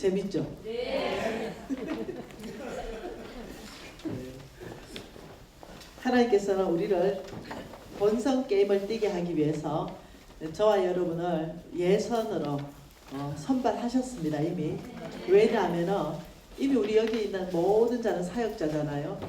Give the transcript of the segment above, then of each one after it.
재밌죠? 네. 하나님께서는 우리를 본성 게임을 뛰게 하기 위해서 저와 여러분을 예선으로 선발하셨습니다. 이미. 왜냐하면 이미 우리 여기 있는 모든 자는 사역자잖아요.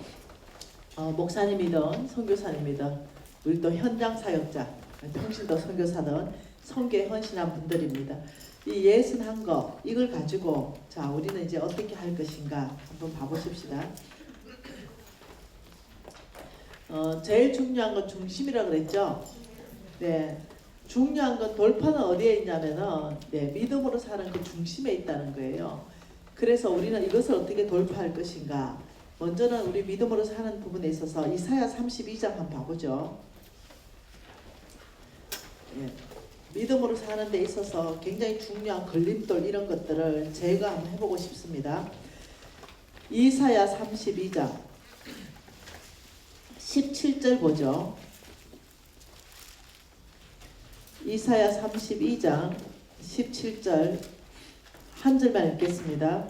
목사님이든 선교사님이든 우리 또 현장 사역자, 평신도 선교사든 선교에 헌신한 분들입니다. 이 예선한 거 이걸 가지고 자 우리는 이제 어떻게 할 것인가 한번 봐보십시다. 제일 중요한 건 중심이라 그랬죠. 네, 중요한 건 돌파는 어디에 있냐면은 믿음으로 사는 그 중심에 있다는 거예요. 그래서 우리는 이것을 어떻게 돌파할 것인가. 먼저는 우리 믿음으로 사는 부분에 있어서 이사야 32장 한번 봐보죠. 믿음으로 사는 데 있어서 굉장히 중요한 걸림돌 이런 것들을 제가 한번 해보고 싶습니다. 이사야 32장 17절 보죠. 이사야 32장 17절 한 절만 읽겠습니다.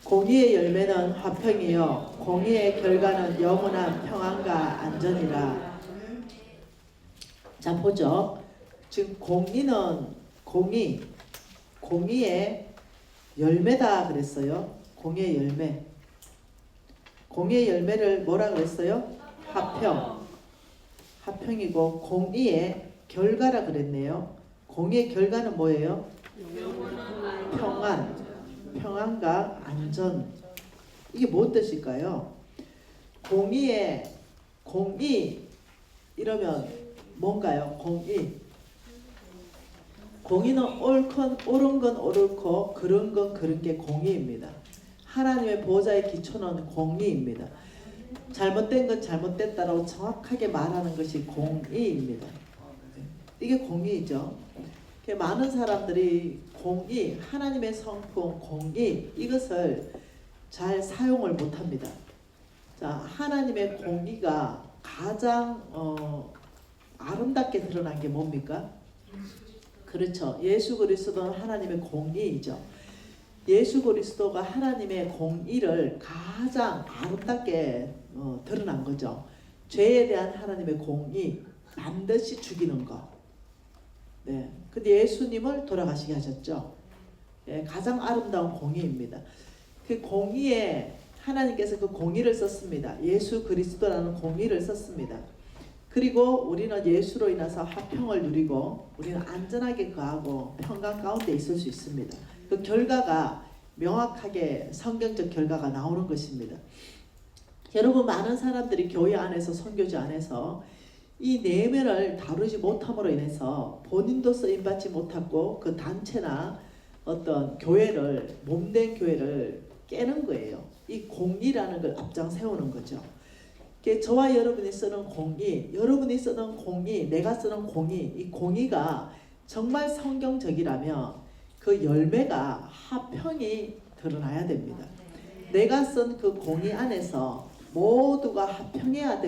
공의의 열매는 화평이요 공의의 결과는 영원한 평안과 안전이라. 자 보죠. 지금 공의는 공의의 열매다 그랬어요. 공의의 열매. 공의의 열매를 뭐라 그랬어요? 화평. 화평이고 공의의 결과라 그랬네요. 공의의 결과는 뭐예요? 평안. 평안과 안전. 이게 뭔 뜻일까요? 공의 이러면 뭔가요? 공의는 옳은 건 옳고 그른 건 그른 게 공의입니다. 하나님의 보좌의 기초는 공의입니다. 잘못된 건 잘못됐다라고 정확하게 말하는 것이 공의입니다. 이게 공의죠. 많은 사람들이 공의, 하나님의 성품, 공의 이것을 잘 사용을 못합니다. 자, 하나님의 공의가 가장 아름답게 드러난 게 뭡니까? 그렇죠. 예수 그리스도는 하나님의 공의이죠. 예수 그리스도가 하나님의 공의를 가장 아름답게 드러난 거죠. 죄에 대한 하나님의 공의, 반드시 죽이는 거. 네. 근데 예수님을 돌아가시게 하셨죠. 예, 가장 아름다운 공의입니다. 그 공의에 하나님께서 그 공의를 썼습니다. 예수 그리스도라는 공의를 썼습니다. 그리고 우리는 예수로 인해서 화평을 누리고 우리는 안전하게 거하고 평강 가운데 있을 수 있습니다. 그 결과가 명확하게 성경적 결과가 나오는 것입니다. 여러분 많은 사람들이 교회 안에서 선교지 안에서 이 내면을 다루지 못함으로 인해서 본인도 쓰임받지 못하고 그 단체나 어떤 교회를 몸된 교회를 깨는 거예요. 이 공의라는 걸 앞장 세우는 거죠. 저와 여러분이 쓰는 공의, 여러분이 쓰는 공의, 내가 쓰는 공의, 이 공의가 정말 성경적이라면 그 열매가 화평이 드러나야 됩니다. 내가 쓴 그 공의 안에서 모두가 화평해야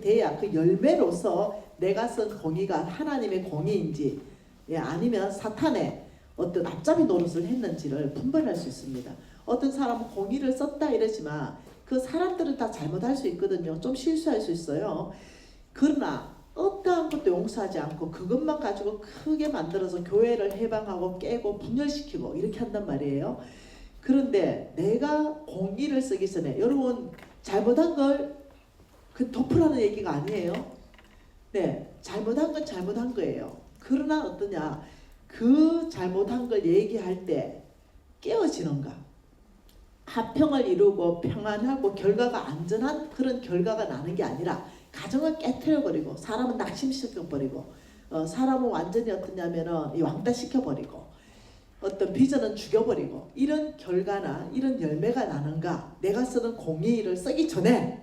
돼야 그 열매로서 내가 쓴 공의가 하나님의 공의인지 아니면 사탄의 어떤 앞잡이 노릇을 했는지를 분별할 수 있습니다. 어떤 사람은 공의를 썼다 이러지만 그 사람들은 다 잘못할 수 있거든요. 좀 실수할 수 있어요. 그러나 어떠한 것도 용서하지 않고 그것만 가지고 크게 만들어서 교회를 해방하고 깨고 분열시키고 이렇게 한단 말이에요. 그런데 내가 공의를 쓰기 전에 여러분 잘못한 걸 덮으라는 얘기가 아니에요. 네, 잘못한 건 잘못한 거예요. 그러나 어떠냐, 그 잘못한 걸 얘기할 때 깨어지는가, 화평을 이루고 평안하고 결과가 안전한 그런 결과가 나는 게 아니라 가정을 깨트려버리고 사람은 낙심시켜버리고 사람은 완전히 어떠냐면은 왕따시켜버리고 어떤 비전은 죽여버리고 이런 결과나 이런 열매가 나는가. 내가 쓰는 공의를 쓰기 전에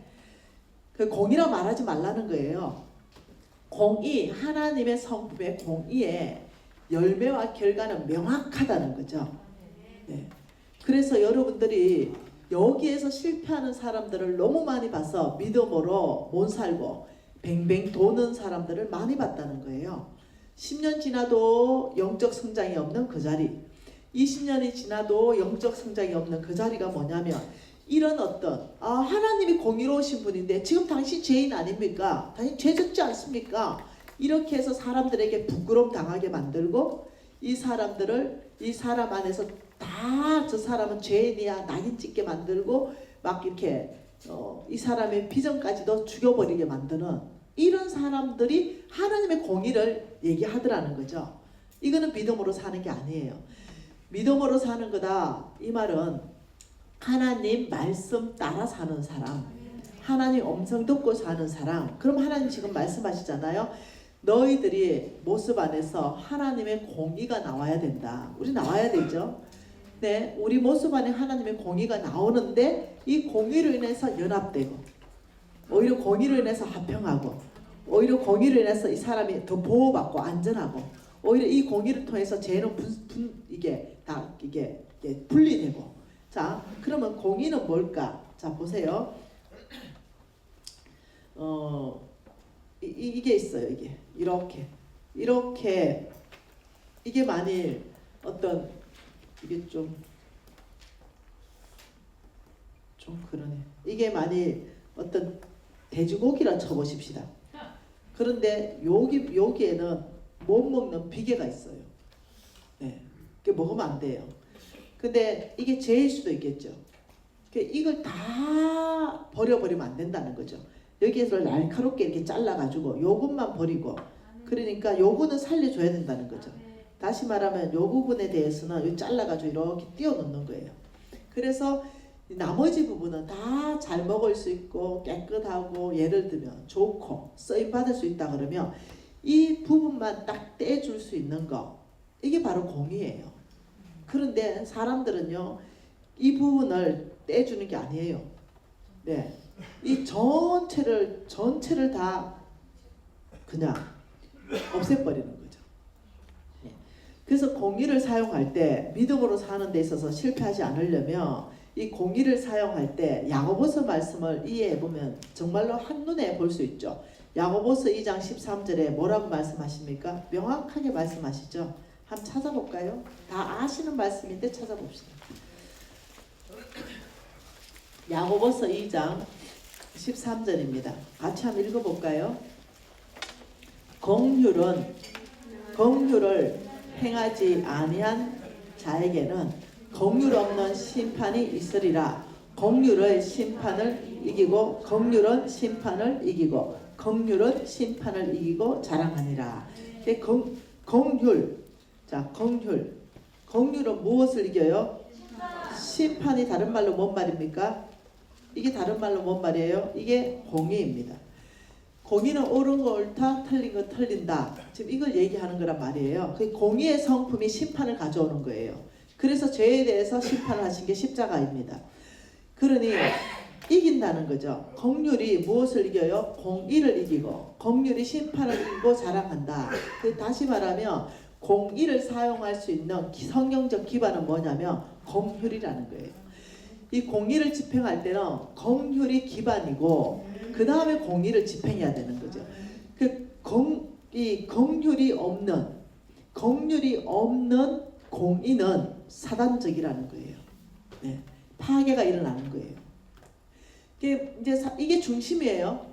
그 공의라 말하지 말라는 거예요. 공의, 하나님의 성품의 공의의 열매와 결과는 명확하다는 거죠. 네. 그래서 여러분들이 여기에서 실패하는 사람들을 너무 많이 봐서 믿음으로 못 살고 뱅뱅 도는 사람들을 많이 봤다는 거예요. 10년 지나도 영적 성장이 없는 그 자리, 20년이 지나도 영적 성장이 없는 그 자리가 뭐냐면 이런 어떤 하나님이 공의로우신 분인데 지금 당신 죄인 아닙니까? 당신 죄 짓지 않습니까? 이렇게 해서 사람들에게 부끄러움 당하게 만들고 이 사람들을 이 사람 안에서 다 저 사람은 죄인이야 낙인 찍게 만들고 막 이렇게 이 사람의 비전까지도 죽여버리게 만드는 이런 사람들이 하나님의 공의를 얘기하더라는 거죠. 이거는 믿음으로 사는 게 아니에요. 믿음으로 사는 거다. 이 말은 하나님 말씀 따라 사는 사람, 하나님 음성 듣고 사는 사람. 그럼 하나님 지금 말씀하시잖아요. 너희들이 모습 안에서 하나님의 공의가 나와야 된다. 우리 나와야 되죠. 네, 우리 모습 안에 하나님의 공의가 나오는데 이 공의로 인해서 연합되고 오히려 공의로 인해서 합평하고 오히려 공의로 인해서 이 사람이 더 보호받고 안전하고 오히려 이 공의를 통해서 죄는 이게 분리되고. 자, 그러면 공의는 뭘까? 자, 보세요. 이게 있어요. 이렇게 이게 만일 어떤 이게 좀 그러네. 이게 만일 어떤 돼지고기라 쳐보십시다. 그런데 여기에는 못 먹는 비계가 있어요. 네, 그게 먹으면 안 돼요. 근데 이게 죄일 수도 있겠죠. 이걸 다 버려버리면 안 된다는 거죠. 여기에서 날카롭게 이렇게 잘라가지고 요것만 버리고, 그러니까 요거는 살려줘야 된다는 거죠. 다시 말하면 요 부분에 대해서는 요 잘라가지고 이렇게 띄워놓는 거예요. 그래서 나머지 부분은 다 잘 먹을 수 있고 깨끗하고 예를 들면 좋고 쓰임받을 수 있다 그러면 이 부분만 딱 떼줄 수 있는 거, 이게 바로 공의예요. 그런데 사람들은요 이 부분을 떼주는 게 아니에요. 네, 이 전체를 다 그냥 없애버리는 거죠. 네. 그래서 공의를 사용할 때 믿음으로 사는 데 있어서 실패하지 않으려면 이 공의를 사용할 때 야고보서 말씀을 이해해 보면 정말로 한눈에 볼 수 있죠. 야고보서 2장 13절에 뭐라고 말씀하십니까? 명확하게 말씀하시죠. 한번 찾아볼까요? 다 아시는 말씀인데 찾아봅시다. 야고보서 2장 13절입니다. 같이 한번 읽어볼까요? 공휴를 행하지 아니한 자에게는 공휴 없는 심판이 있으리라. 공휴의 심판을 이기고 공휴는 심판을 이기고 공휴는 심판을 이기고 자랑하니라. 공휴는 무엇을 이겨요? 심판이 다른 말로 뭔 말입니까? 이게 다른 말로 뭔 말이에요? 이게 공의입니다. 공의는 옳은 거 옳다, 틀린 거 틀린다. 지금 이걸 얘기하는 거란 말이에요. 그 공의의 성품이 심판을 가져오는 거예요. 그래서 죄에 대해서 심판을 하신 게 십자가입니다. 그러니 이긴다는 거죠. 공률이 무엇을 이겨요? 공의를 이기고 공률이 심판을 이기고 자랑한다. 다시 말하면 공의를 사용할 수 있는 성경적 기반은 뭐냐면 공률이라는 거예요. 이 공의를 집행할 때는 공률이 기반이고 그 다음에 공의를 집행해야 되는 거죠. 이 공률이 없는 공의는 사단적이라는 거예요. 네, 파괴가 일어나는 거예요. 이게 중심이에요.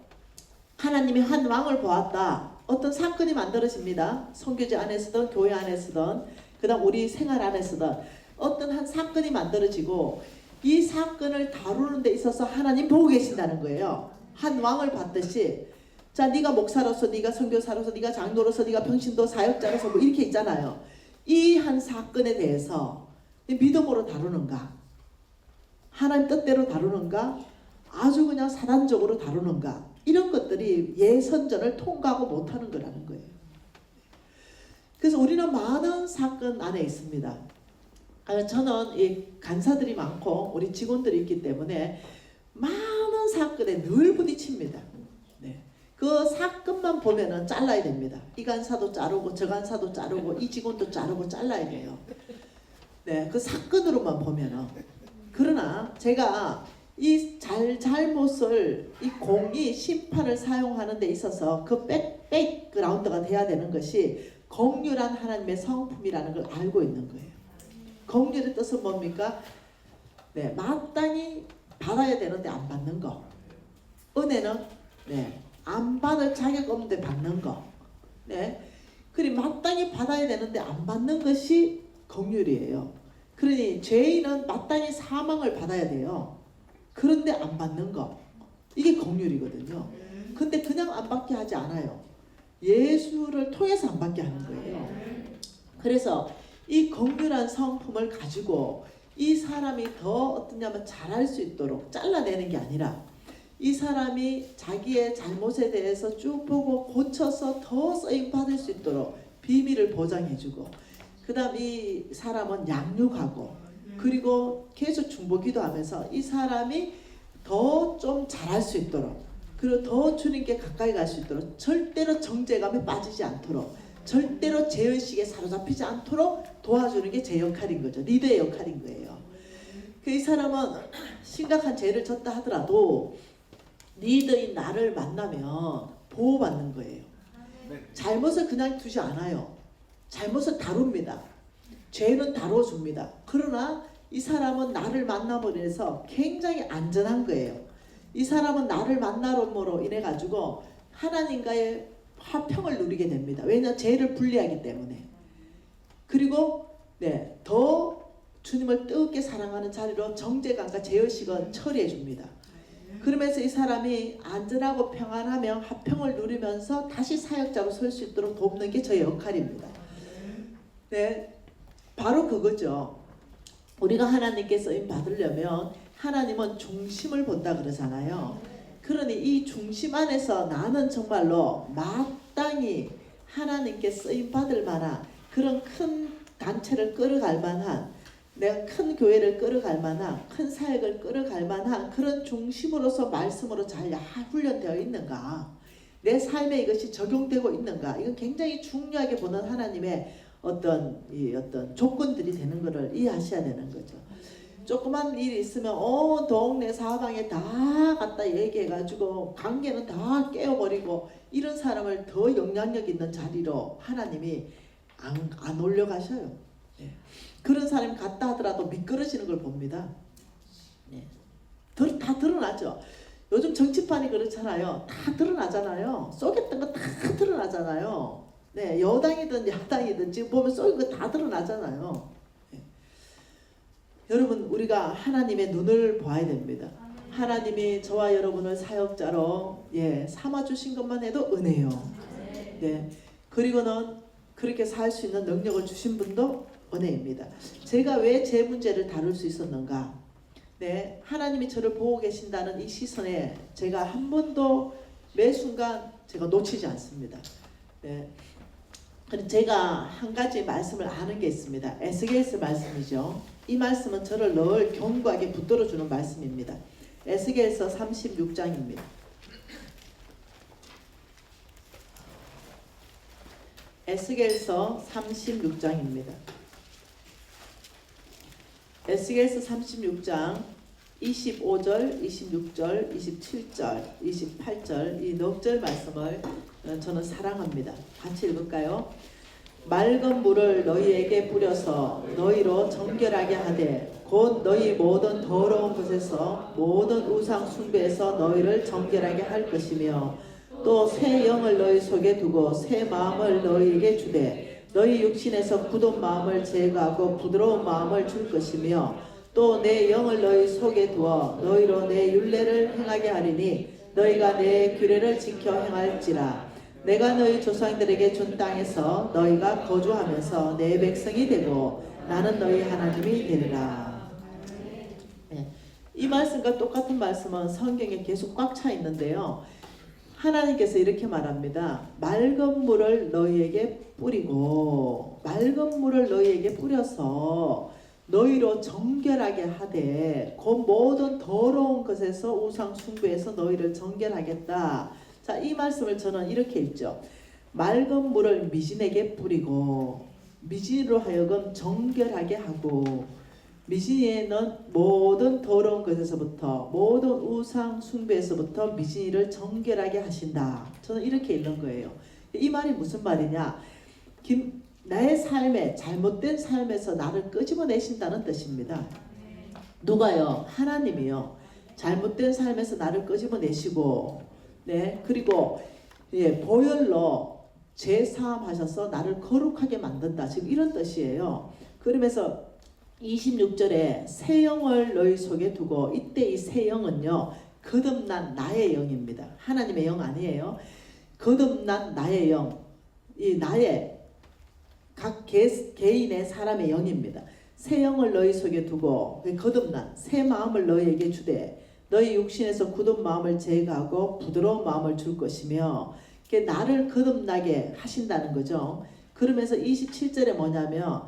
하나님이 한 왕을 보았다. 어떤 사건이 만들어집니다. 선교제 안에서든 교회 안에서든 그 다음 우리 생활 안에서든 어떤 한 사건이 만들어지고 이 사건을 다루는 데 있어서 하나님 보고 계신다는 거예요. 한 왕을 봤듯이 자, 네가 목사로서, 네가 선교사로서, 네가 장로로서, 네가 평신도 사역자로서 뭐 이렇게 있잖아요. 이 한 사건에 대해서 믿음으로 다루는가? 하나님 뜻대로 다루는가? 아주 그냥 사단적으로 다루는가? 이런 것들이 예선전을 통과하고 못하는 거라는 거예요. 그래서 우리는 많은 사건 안에 있습니다. 저는 이 간사들이 많고 우리 직원들이 있기 때문에 많은 사건에 늘 부딪힙니다. 네. 그 사건만 보면은 잘라야 됩니다. 이 간사도 자르고 저 간사도 자르고 이 직원도 자르고 잘라야 돼요. 네, 그 사건으로만 보면은. 그러나 제가 이 잘못을 이 공의 심판을 사용하는 데 있어서 그 백그라운드가 돼야 되는 것이 공유란 하나님의 성품이라는 걸 알고 있는 거예요. 긍휼의 뜻은 뭡니까? 네, 마땅히 받아야 되는데 안 받는 거. 은혜는 네, 안 받을 자격 없는데 받는 거. 네, 그리고 마땅히 받아야 되는데 안 받는 것이 긍휼이에요. 그러니 죄인은 마땅히 사망을 받아야 돼요. 그런데 안 받는 거. 이게 긍휼이거든요. 근데 그냥 안 받게 하지 않아요. 예수를 통해서 안 받게 하는 거예요. 그래서 이 긍휼한 성품을 가지고 이 사람이 더 어떠냐면 잘할 수 있도록 잘라내는 게 아니라 이 사람이 자기의 잘못에 대해서 쭉 보고 고쳐서 더 쓰임 받을 수 있도록 비밀을 보장해주고, 그 다음 이 사람은 양육하고, 그리고 계속 중보기도 하면서 이 사람이 더 좀 잘할 수 있도록, 그리고 더 주님께 가까이 갈 수 있도록, 절대로 정죄감에 빠지지 않도록, 절대로 죄의식에 사로잡히지 않도록 도와주는 게 제 역할인 거죠. 리더의 역할인 거예요. 이 사람은 심각한 죄를 졌다 하더라도 리더인 나를 만나면 보호받는 거예요. 잘못을 그냥 두지 않아요. 잘못을 다룹니다. 죄는 다뤄줍니다. 그러나 이 사람은 나를 만남으로 인해서 굉장히 안전한 거예요. 이 사람은 나를 만남으로 인해 가지고 하나님과의 화평을 누리게 됩니다. 왜냐하면 죄를 분리하기 때문에. 그리고 네, 더 주님을 뜨겁게 사랑하는 자리로 정죄감과 죄의식은 처리해 줍니다. 그러면서 이 사람이 안전하고 평안하며 화평을 누리면서 다시 사역자로 설 수 있도록 돕는 게 저의 역할입니다. 네, 바로 그거죠. 우리가 하나님께 쓰임 받으려면 하나님은 중심을 본다 그러잖아요. 그러니 이 중심 안에서 나는 정말로 마땅히 하나님께 쓰임 받을 만한 그런 큰 단체를 끌어갈 만한, 내가 큰 교회를 끌어갈 만한, 큰 사역을 끌어갈 만한 그런 중심으로서 말씀으로 잘 훈련되어 있는가, 내 삶에 이것이 적용되고 있는가, 이건 굉장히 중요하게 보는 하나님의 어떤 조건들이 되는 것을 이해하셔야 되는 거죠. 조그만 일이 있으면 동네 사방에 다 갖다 얘기해가지고 관계는 다 깨어버리고, 이런 사람을 더 영향력 있는 자리로 하나님이 안 올려가셔요. 네. 그런 사람이 갔다 하더라도 미끄러지는 걸 봅니다. 네. 다 드러나죠. 요즘 정치판이 그렇잖아요. 다 드러나잖아요. 쏘겠던 거 다 드러나잖아요. 네, 여당이든 야당이든 지금 보면 쏘인 거 다 드러나잖아요. 네. 여러분, 우리가 하나님의 눈을 봐야 됩니다. 하나님이 저와 여러분을 사역자로 삼아주신 것만 해도 은혜요. 네. 그리고는 그렇게 살 수 있는 능력을 주신 분도 은혜입니다. 제가 왜 제 문제를 다룰 수 있었는가? 네, 하나님이 저를 보고 계신다는 이 시선에 제가 한 번도 매 순간 제가 놓치지 않습니다. 네. 그럼 제가 한 가지 말씀을 아는 게 있습니다. 에스겔서 말씀이죠. 이 말씀은 저를 늘 견고하게 붙들어주는 말씀입니다. 에스겔서 36장입니다. 에스겔서 36장입니다. 에스겔서 36장 25절, 26절, 27절, 28절 이 넉 절 말씀을 저는 사랑합니다. 같이 읽을까요? 맑은 물을 너희에게 뿌려서 너희로 정결하게 하되 곧 너희 모든 더러운 것에서 모든 우상 숭배에서 너희를 정결하게 할 것이며 또 새 영을 너희 속에 두고 새 마음을 너희에게 주되 너희 육신에서 굳은 마음을 제거하고 부드러운 마음을 줄 것이며 또 내 영을 너희 속에 두어 너희로 내 율례를 행하게 하리니 너희가 내 규례를 지켜 행할지라. 내가 너희 조상들에게 준 땅에서 너희가 거주하면서 내 백성이 되고 나는 너희 하나님이 되리라. 네. 이 말씀과 똑같은 말씀은 성경에 계속 꽉 차 있는데요. 하나님께서 이렇게 말합니다. 맑은 물을 너희에게 뿌리고, 맑은 물을 너희에게 뿌려서 너희로 정결하게 하되 그 모든 더러운 것에서 우상 숭배에서 너희를 정결하겠다. 자, 이 말씀을 저는 이렇게 읽죠. 맑은 물을 미진에게 뿌리고 미진으로 하여금 정결하게 하고, 미진이는 모든 더러운 것에서부터 모든 우상 숭배에서부터 미진이를 정결하게 하신다. 저는 이렇게 읽는 거예요. 이 말이 무슨 말이냐? 나의 삶에 잘못된 삶에서 나를 끄집어내신다는 뜻입니다. 누가요? 하나님이요. 잘못된 삶에서 나를 끄집어내시고, 네, 그리고 보혈로 죄 사함하셔서 나를 거룩하게 만든다. 지금 이런 뜻이에요. 그러면서 26절에 새 영을 너희 속에 두고, 이때 이 새 영은요, 거듭난 나의 영입니다. 하나님의 영 아니에요. 거듭난 나의 영, 이 나의 각 개인의 사람의 영입니다. 새 영을 너희 속에 두고, 거듭난 새 마음을 너희에게 주되 너희 육신에서 굳은 마음을 제거하고 부드러운 마음을 줄 것이며, 나를 거듭나게 하신다는 거죠. 그러면서 27절에 뭐냐면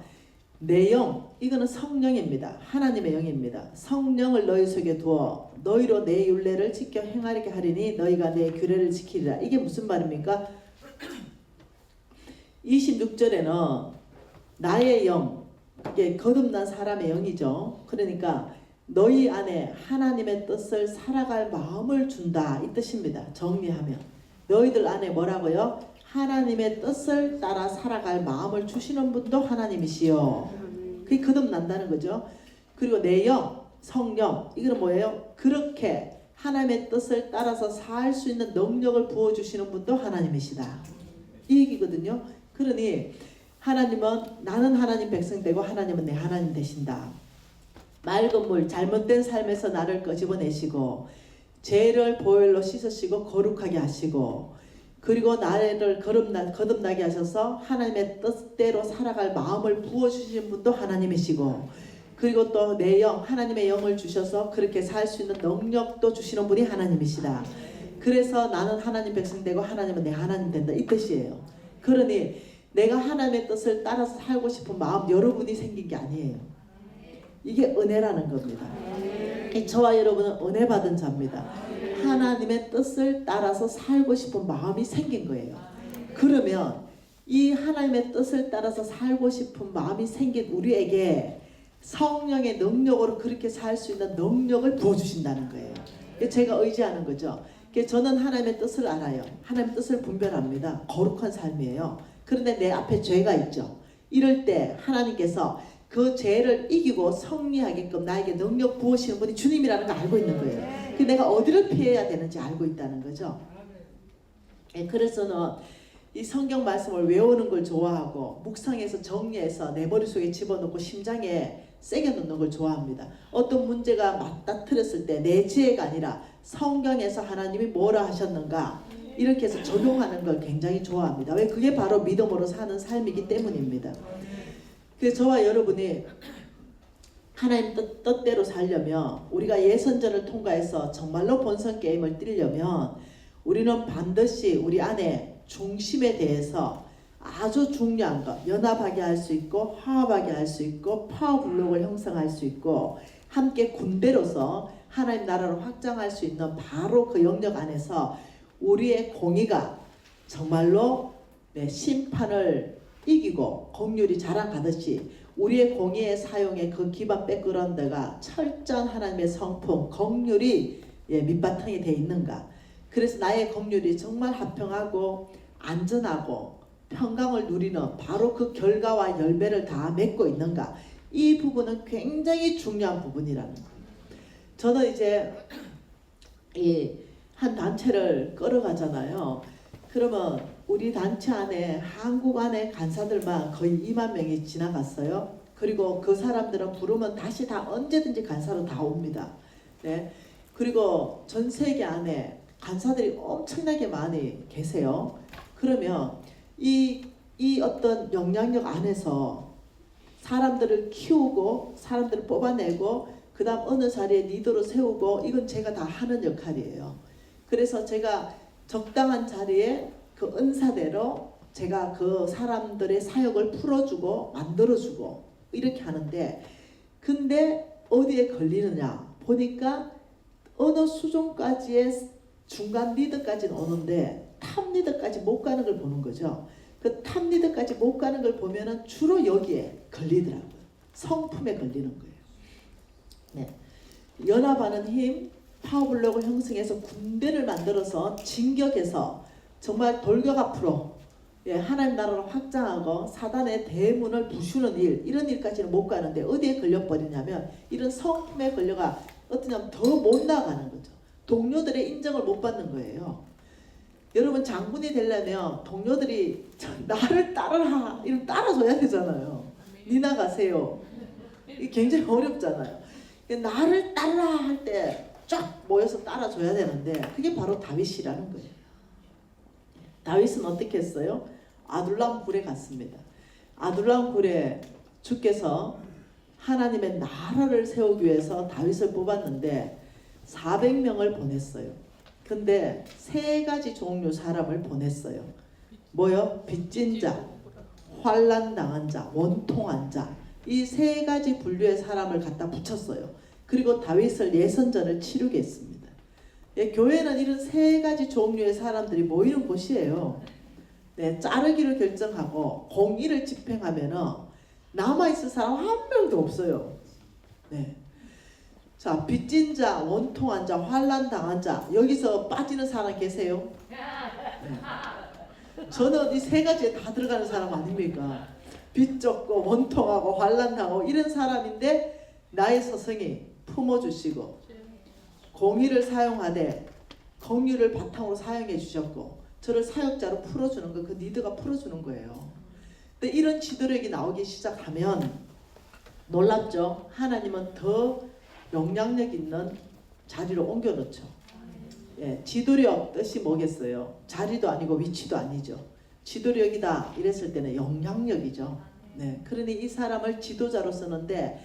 내 영, 이거는 성령입니다. 하나님의 영입니다. 성령을 너희 속에 두어 너희로 내 율례를 지켜 행하게 하리니 너희가 내 규례를 지키리라. 이게 무슨 말입니까? 26절에는 나의 영, 이게 거듭난 사람의 영이죠. 그러니까 너희 안에 하나님의 뜻을 살아갈 마음을 준다, 이 뜻입니다. 정리하면 너희들 안에 뭐라고요? 하나님의 뜻을 따라 살아갈 마음을 주시는 분도 하나님이시요. 그게 거듭난다는 거죠. 그리고 내 영, 성령, 이거는 뭐예요? 그렇게 하나님의 뜻을 따라서 살 수 있는 능력을 부어주시는 분도 하나님이시다, 이 얘기거든요. 그러니 하나님은 나는 하나님 백성 되고 하나님은 내 하나님 되신다. 맑은 물, 잘못된 삶에서 나를 끄집어내시고 죄를 보혈로 씻으시고 거룩하게 하시고, 그리고 나를 거듭나게 하셔서 하나님의 뜻대로 살아갈 마음을 부어주시는 분도 하나님이시고, 그리고 또 내 영, 하나님의 영을 주셔서 그렇게 살 수 있는 능력도 주시는 분이 하나님이시다. 그래서 나는 하나님 백성 되고 하나님은 내 하나님 된다, 이 뜻이에요. 그러니 내가 하나님의 뜻을 따라서 살고 싶은 마음 여러분이 생긴 게 아니에요. 이게 은혜라는 겁니다. 저와 여러분은 은혜 받은 자입니다. 하나님의 뜻을 따라서 살고 싶은 마음이 생긴 거예요. 그러면 이 하나님의 뜻을 따라서 살고 싶은 마음이 생긴 우리에게 성령의 능력으로 그렇게 살 수 있는 능력을 부어주신다는 거예요. 제가 의지하는 거죠. 저는 하나님의 뜻을 알아요. 하나님의 뜻을 분별합니다. 거룩한 삶이에요. 그런데 내 앞에 죄가 있죠. 이럴 때 하나님께서 그 죄를 이기고 승리하게끔 나에게 능력 부으시는 분이 주님이라는 걸 알고 있는 거예요. 내가 어디를 피해야 되는지 알고 있다는 거죠. 그래서는 이 성경 말씀을 외우는 걸 좋아하고 묵상해서 정리해서 내 머릿속에 집어넣고 심장에 새겨 넣는 걸 좋아합니다. 어떤 문제가 맞닥뜨렸을 때 내 지혜가 아니라 성경에서 하나님이 뭐라 하셨는가, 이렇게 해서 적용하는 걸 굉장히 좋아합니다. 왜? 그게 바로 믿음으로 사는 삶이기 때문입니다. 그래서 저와 여러분이 하나님 뜻대로 살려면, 우리가 예선전을 통과해서 정말로 본선 게임을 뛰려면 우리는 반드시 우리 안에 중심에 대해서 아주 중요한 것, 연합하게 할 수 있고 화합하게 할 수 있고 파워블록을 형성할 수 있고 함께 군대로서 하나님 나라를 확장할 수 있는 바로 그 영역 안에서 우리의 공의가 정말로 심판을 이기고 공률이 자랑하듯이 우리의 공의의 사용에 그 기반 백그라운드가 철저한 하나님의 성품, 공률이 밑바탕이 되어 있는가. 그래서 나의 공률이 정말 합평하고 안전하고 평강을 누리는 바로 그 결과와 열매를 다 맺고 있는가. 이 부분은 굉장히 중요한 부분이라는 거예요. 저는 이제 한 단체를 끌어가잖아요. 그러면 우리 단체 안에 한국 안에 간사들만 거의 2만 명이 지나갔어요. 그리고 그 사람들은 부르면 다시 다 언제든지 간사로 다 옵니다. 네. 그리고 전 세계 안에 간사들이 엄청나게 많이 계세요. 그러면 이 어떤 영향력 안에서 사람들을 키우고 사람들을 뽑아내고 그 다음 어느 자리에 리더로 세우고, 이건 제가 다 하는 역할이에요. 그래서 제가 적당한 자리에 그 은사대로 제가 그 사람들의 사역을 풀어주고 만들어주고 이렇게 하는데, 근데 어디에 걸리느냐 보니까 어느 수준까지의 중간 리더까지는 오는데 탑 리더까지 못 가는 걸 보는 거죠. 그 탑 리더까지 못 가는 걸 보면은 주로 여기에 걸리더라고요. 성품에 걸리는 거예요. 네. 연합하는 힘, 파워블록을 형성해서 군대를 만들어서 진격해서 정말 돌격 앞으로 예, 하나님 나라를 확장하고 사단의 대문을 부수는 일, 이런 일까지는 못 가는데 어디에 걸려버리냐면 이런 성품에 걸려가 어떠냐면 더 못 나가는 거죠. 동료들의 인정을 못 받는 거예요. 여러분 장군이 되려면 동료들이 나를 따르라 이러면 따라줘야 되잖아요. 니 나가세요. 이게 굉장히 어렵잖아요. 나를 따르라 할 때 쫙 모여서 따라줘야 되는데 그게 바로 다윗이라는 거예요. 다윗은 어떻게 했어요? 아둘람 굴에 갔습니다. 아둘람 굴에 주께서 하나님의 나라를 세우기 위해서 다윗을 뽑았는데 400명을 보냈어요. 근데 세 가지 종류 사람을 보냈어요. 뭐요? 빚진 자, 환난 당한 자, 원통한 자. 이 세 가지 분류의 사람을 갖다 붙였어요. 그리고 다윗을 예선전을 치르게 했습니다. 예, 교회는 이런 세 가지 종류의 사람들이 모이는 곳이에요. 네, 자르기로 결정하고 공의를 집행하면은 남아있을 사람 한 명도 없어요. 네. 자, 빚진 자, 원통한 자, 환난 당한 자, 여기서 빠지는 사람 계세요? 네. 저는 이 세 가지에 다 들어가는 사람 아닙니까? 빚 졌고 원통하고 환난 당하고 이런 사람인데 나의 서성이 품어주시고 공의를 사용하되 공의를 바탕으로 사용해 주셨고 저를 사역자로 풀어주는 거, 그 리더가 풀어주는 거예요. 근데 이런 지도력이 나오기 시작하면 놀랍죠? 하나님은 더 영향력 있는 자리로 옮겨놓죠. 예, 지도력 뜻이 뭐겠어요? 자리도 아니고 위치도 아니죠. 지도력이다 이랬을 때는 영향력이죠. 네, 그러니 이 사람을 지도자로 쓰는데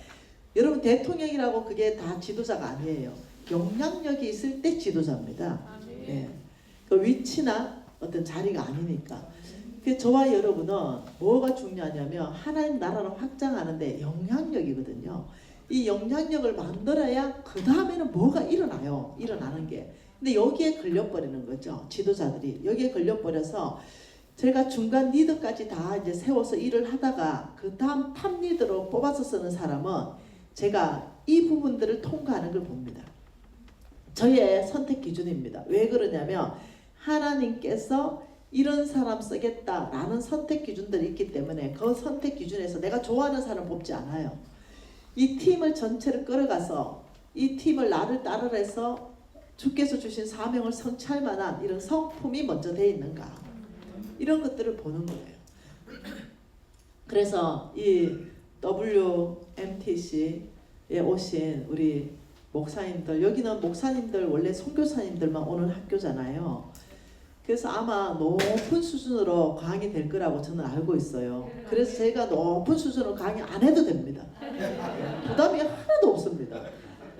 여러분 대통령이라고 그게 다 지도자가 아니에요. 영향력이 있을 때 지도자입니다. 네, 그 위치나 어떤 자리가 아니니까. 그 저와 여러분은 뭐가 중요하냐면 하나님 나라를 확장하는데 영향력이거든요. 이 영향력을 만들어야 그 다음에는 뭐가 일어나요. 일어나는 게. 근데 여기에 걸려버리는 거죠. 지도자들이 여기에 걸려버려서 제가 중간 리더까지 다 이제 세워서 일을 하다가 그 다음 탑 리더로 뽑아서 쓰는 사람은 제가 이 부분들을 통과하는 걸 봅니다. 저의 선택 기준입니다. 왜 그러냐면 하나님께서 이런 사람 쓰겠다라는 선택 기준들이 있기 때문에 그 선택 기준에서 내가 좋아하는 사람 뽑지 않아요. 이 팀을 전체를 끌어가서 이 팀을 나를 따르래서 주께서 주신 사명을 성취할 만한 이런 성품이 먼저 돼 있는가, 이런 것들을 보는 거예요. 그래서 이 WMTC에 오신 우리 목사님들, 여기는 목사님들 원래 선교사님들만 오는 학교잖아요. 그래서 아마 높은 수준으로 강의 될 거라고 저는 알고 있어요. 그래서 제가 높은 수준으로 강의 안 해도 됩니다. 부담이 하나도 없습니다.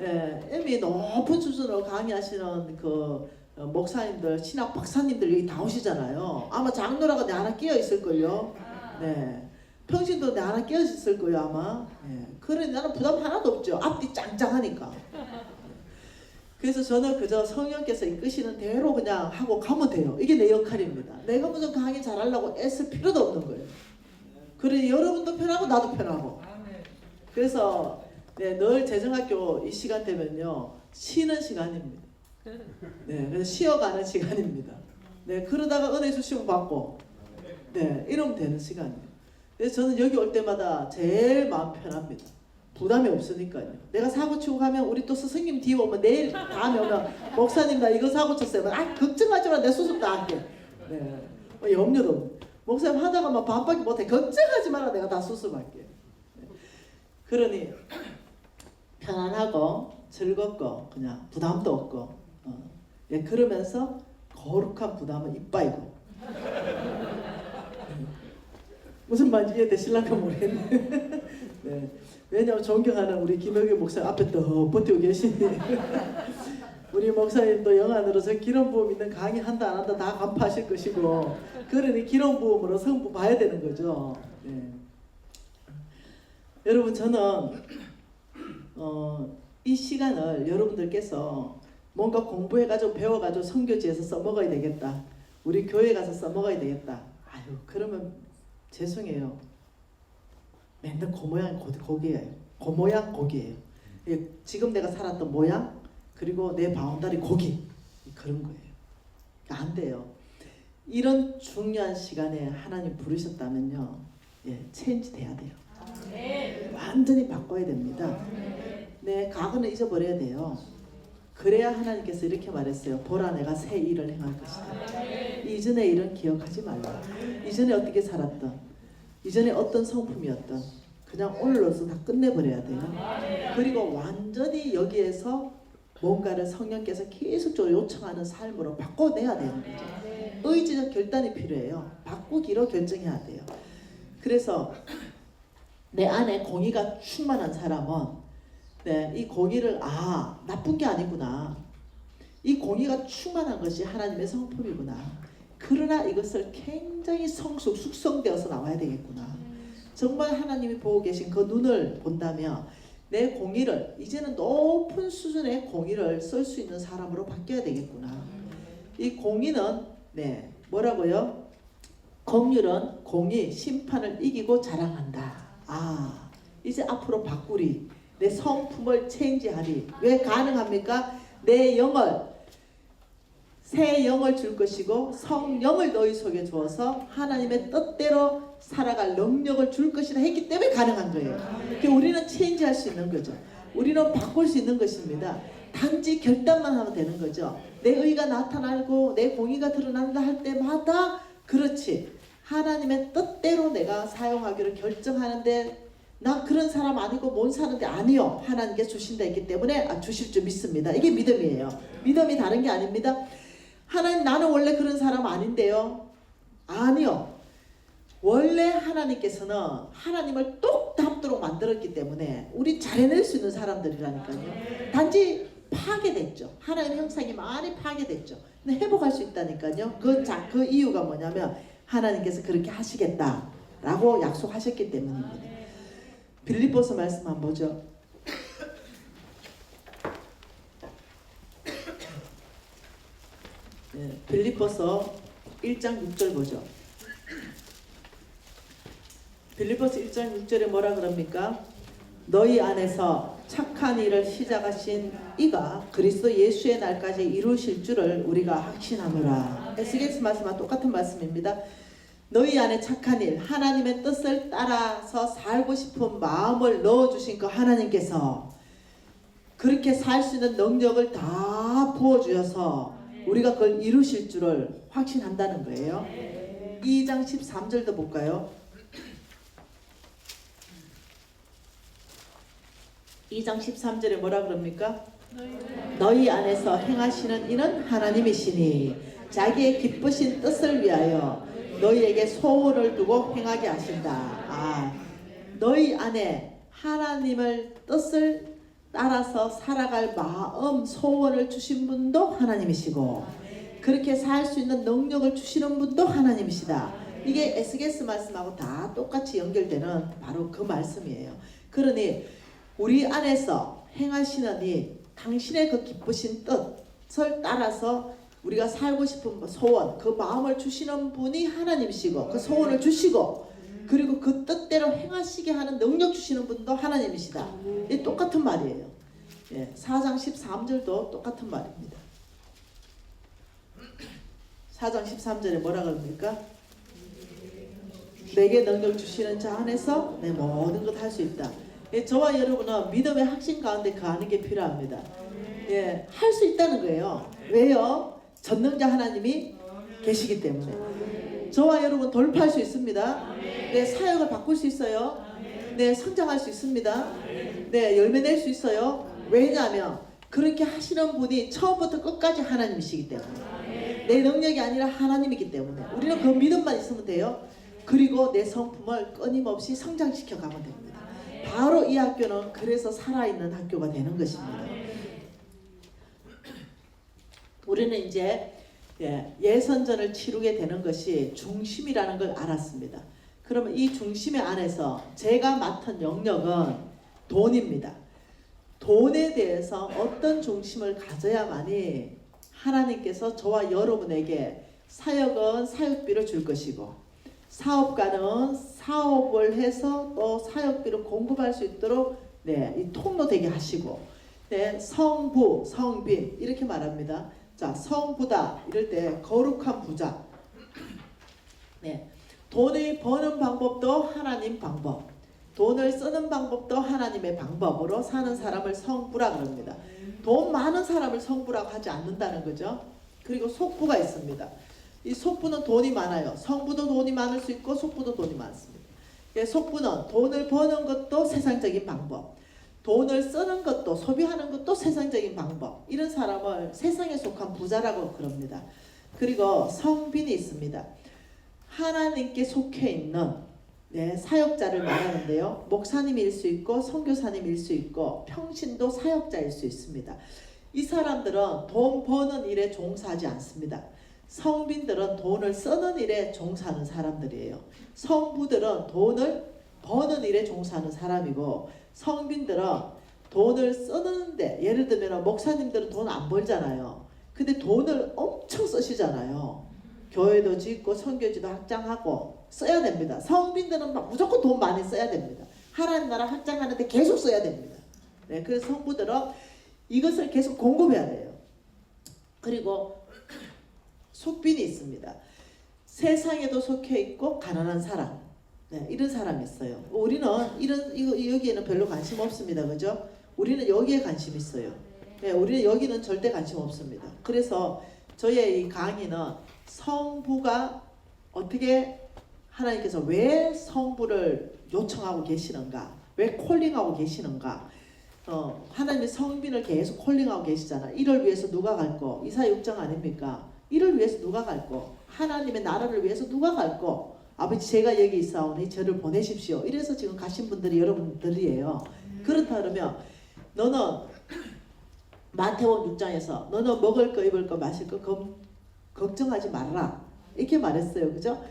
예, 이미 높은 수준으로 강의하시는 그 목사님들, 신학 박사님들 여기 다 오시잖아요. 아마 장로라고 내 하나 끼어 있을걸요. 네. 평신도 내 하나 끼어 있을 거예요 아마. 예. 그래 나는 부담 하나도 없죠. 앞뒤 짱짱하니까. 그래서 저는 그저 성령께서 이끄시는 대로 그냥 하고 가면 돼요. 이게 내 역할입니다. 내가 무슨 강의 잘하려고 애쓸 필요도 없는 거예요. 그래 여러분도 편하고 나도 편하고. 그래서 네, 늘 재정학교 이 시간 되면요 쉬는 시간입니다. 네, 그래서 쉬어가는 시간입니다. 네, 그러다가 은혜 주시면 받고, 네, 이러면 되는 시간이에요. 그래서 저는 여기 올 때마다 제일 마음 편합니다. 부담이 없으니까요. 내가 사고 치고 가면 우리 또 스승님 뒤에 오면 내일 다음에 오면 목사님 나 이거 사고 쳤어요. 아 걱정하지 마, 내 수습 다 할게. 네, 염려도 없네. 목사님 하다가 막 반밖에 못해. 걱정하지 마라, 내가 다 수습할게. 네. 그러니 편안하고 즐겁고 그냥 부담도 없고, 예, 그러면서 거룩한 부담은 이빠이고. 무슨 말인지 이해되실랑가 모르겠네. 네. 왜냐하면 존경하는 우리 김영규 목사 앞에 또 버티고 계시니 우리 목사님도 영안으로서 기름 부음 있는 강의 한다 안 한다 다 간파하실 것이고, 그러니 기름 부음으로 성부 봐야 되는 거죠. 네. 여러분 저는 이 시간을 여러분들께서 뭔가 공부해가지고 배워가지고 선교지에서 써먹어야 되겠다, 우리 교회 가서 써먹어야 되겠다, 아유 그러면 죄송해요. 맨날 그 모양 고기예요. 그 모양 고기예요. 지금 내가 살았던 모양 그리고 내 바운다리 고기, 그런 거예요. 안 돼요. 이런 중요한 시간에 하나님 부르셨다면요, 체인지 돼야 돼요. 완전히 바꿔야 됩니다. 과거는 잊어버려야 돼요. 그래야 하나님께서 이렇게 말했어요. 보라, 내가 새 일을 행할 것이다. 이전의 일은 기억하지 말라. 이전에 어떻게 살았던, 이전에 어떤 성품이었던, 그냥 오늘로서 다 끝내버려야 돼요. 그리고 완전히 여기에서 뭔가를 성령께서 계속적으로 요청하는 삶으로 바꿔내야 되는 거죠. 의지적 결단이 필요해요. 바꾸기로 결정해야 돼요. 그래서 내 안에 공의가 충만한 사람은 이 공의를 나쁜 게 아니구나. 이 공의가 충만한 것이 하나님의 성품이구나. 그러나 이것을 굉장히 숙성되어서 나와야 되겠구나. 정말 하나님이 보고 계신 그 눈을 본다면 내 공의를 이제는 높은 수준의 공의를 쓸 수 있는 사람으로 바뀌어야 되겠구나. 이 공의는 뭐라고요? 공률은 공의, 심판을 이기고 자랑한다. 이제 앞으로 바꾸리. 내 성품을 체인지하리. 왜 가능합니까? 내 영을, 새 영을 줄 것이고 성령을 너희 속에 주어서 하나님의 뜻대로 살아갈 능력을 줄 것이라 했기 때문에 가능한 거예요. 그러니까 우리는 체인지할 수 있는 거죠. 우리는 바꿀 수 있는 것입니다. 단지 결단만 하면 되는 거죠. 내 의가 나타나고 내 공의가 드러난다 할 때마다 그렇지, 하나님의 뜻대로 내가 사용하기로 결정하는데 나 그런 사람 아니고 못 사는데 아니요, 하나님께서 주신다 했기 때문에 주실 줄 믿습니다. 이게 믿음이에요. 믿음이 다른 게 아닙니다. 하나님, 나는 원래 그런 사람 아닌데요. 아니요, 원래 하나님께서는 하나님을 똑 닮도록 만들었기 때문에 우리 잘 해낼 수 있는 사람들이라니까요. 단지 파괴됐죠. 하나님의 형상이 많이 파괴됐죠. 근데 회복할 수 있다니까요. 그 이유가 뭐냐면 하나님께서 그렇게 하시겠다라고 약속하셨기 때문입니다. 빌립보서 말씀 한번 보죠. 빌립보서 1장 6절 보죠. 빌립보서 1장 6절에 뭐라 그럽니까? 너희 안에서 착한 일을 시작하신 이가 그리스도 예수의 날까지 이루실 줄을 우리가 확신하노라. 에스겔서 말씀과 똑같은 말씀입니다. 너희 안에 착한 일, 하나님의 뜻을 따라서 살고 싶은 마음을 넣어주신 그 하나님께서 그렇게 살 수 있는 능력을 다 부어주셔서 우리가 그걸 이루실 줄을 확신한다는 거예요. 2장 13절도 볼까요? 2장 13절에 뭐라 그럽니까? 너희 안에서 행하시는 이는 하나님이시니 자기의 기쁘신 뜻을 위하여 너희에게 소원을 두고 행하게 하신다. 너희 안에 하나님의 뜻을 따라서 살아갈 마음, 소원을 주신 분도 하나님이시고 그렇게 살 수 있는 능력을 주시는 분도 하나님이시다. 이게 에스겔서 말씀하고 다 똑같이 연결되는 바로 그 말씀이에요. 그러니 우리 안에서 행하시는 이 당신의 그 기쁘신 뜻을 따라서 우리가 살고 싶은 소원, 그 마음을 주시는 분이 하나님이시고 그 소원을 주시고 그리고 그 뜻대로 행하시게 하는 능력 주시는 분도 하나님이시다. 이 똑같은 말이에요. 4장 13절도 똑같은 말입니다. 4장 13절에 뭐라 그럽니까? 내게 능력 주시는 자 안에서 내 모든 것 할 수 있다. 저와 여러분은 믿음의 확신 가운데 거하는 게 필요합니다. 할 수 있다는 거예요. 왜요? 전능자 하나님이 계시기 때문에. 저와 여러분 돌파할 수 있습니다. 내 사역을 바꿀 수 있어요. 성장할 수 있습니다. 열매 낼 수 있어요. 왜냐하면 그렇게 하시는 분이 처음부터 끝까지 하나님이시기 때문에. 내 능력이 아니라 하나님이기 때문에 우리는 그 믿음만 있으면 돼요. 그리고 내 성품을 끊임없이 성장시켜 가면 됩니다. 바로 이 학교는 그래서 살아있는 학교가 되는 것입니다. 우리는 이제 예선전을 치르게 되는 것이 중심이라는 걸 알았습니다. 그러면 이 중심의 안에서 제가 맡은 영역은 돈입니다. 돈에 대해서 어떤 중심을 가져야만이 하나님께서 저와 여러분에게 사역은 사역비를 줄 것이고 사업가는 사업을 해서 또 사역비를 공급할 수 있도록 이 통로 되게 하시고 성부, 성빈 이렇게 말합니다. 자, 성부다 이럴 때 거룩한 부자 네. 돈을 버는 방법도 하나님 방법, 돈을 쓰는 방법도 하나님의 방법으로 사는 사람을 성부라 그럽니다. 돈 많은 사람을 성부라고 하지 않는다는 거죠. 그리고 속부가 있습니다. 이 속부는 돈이 많아요. 성부도 돈이 많을 수 있고 속부도 돈이 많습니다. 속부는 돈을 버는 것도 세상적인 방법, 돈을 쓰는 것도, 소비하는 것도 세상적인 방법, 이런 사람을 세상에 속한 부자라고 그럽니다. 그리고 성빈이 있습니다. 하나님께 속해 있는 사역자를 말하는데요. 목사님일 수 있고 선교사님일 수 있고 평신도 사역자일 수 있습니다. 이 사람들은 돈 버는 일에 종사하지 않습니다. 성빈들은 돈을 쓰는 일에 종사하는 사람들이에요. 성부들은 돈을 버는 일에 종사하는 사람이고, 성빈들은 돈을 쓰는데, 예를 들면 목사님들은 돈 안 벌잖아요. 근데 돈을 엄청 쓰시잖아요. 교회도 짓고 선교지도 확장하고 써야 됩니다. 성빈들은 막 무조건 돈 많이 써야 됩니다. 하나님 나라 확장하는데 계속 써야 됩니다. 네, 그래서 성부들은 이것을 계속 공급해야 돼요. 그리고 속빈이 있습니다. 세상에도 속해 있고 가난한 사람, 이런 사람이 있어요. 우리는 여기에는 별로 관심 없습니다. 그죠? 우리는 여기에 관심 있어요. 우리는 여기는 절대 관심 없습니다. 그래서 저의 이 강의는 성부가 어떻게, 하나님께서 왜 성부를 요청하고 계시는가, 왜 콜링하고 계시는가, 하나님이 성빈을 계속 콜링하고 계시잖아. 이를 위해서 누가 갈 거? 이사야 6장 아닙니까? 이를 위해서 누가 갈 거? 하나님의 나라를 위해서 누가 갈 거? 아버지 제가 여기 있사오니 저를 보내십시오. 이래서 지금 가신 분들이 여러분들이에요. 그렇다 그러면 너는 마태복음 6장에서 너는 먹을 거 입을 거 마실 거 걱정하지 말라 이렇게 말했어요. 그죠?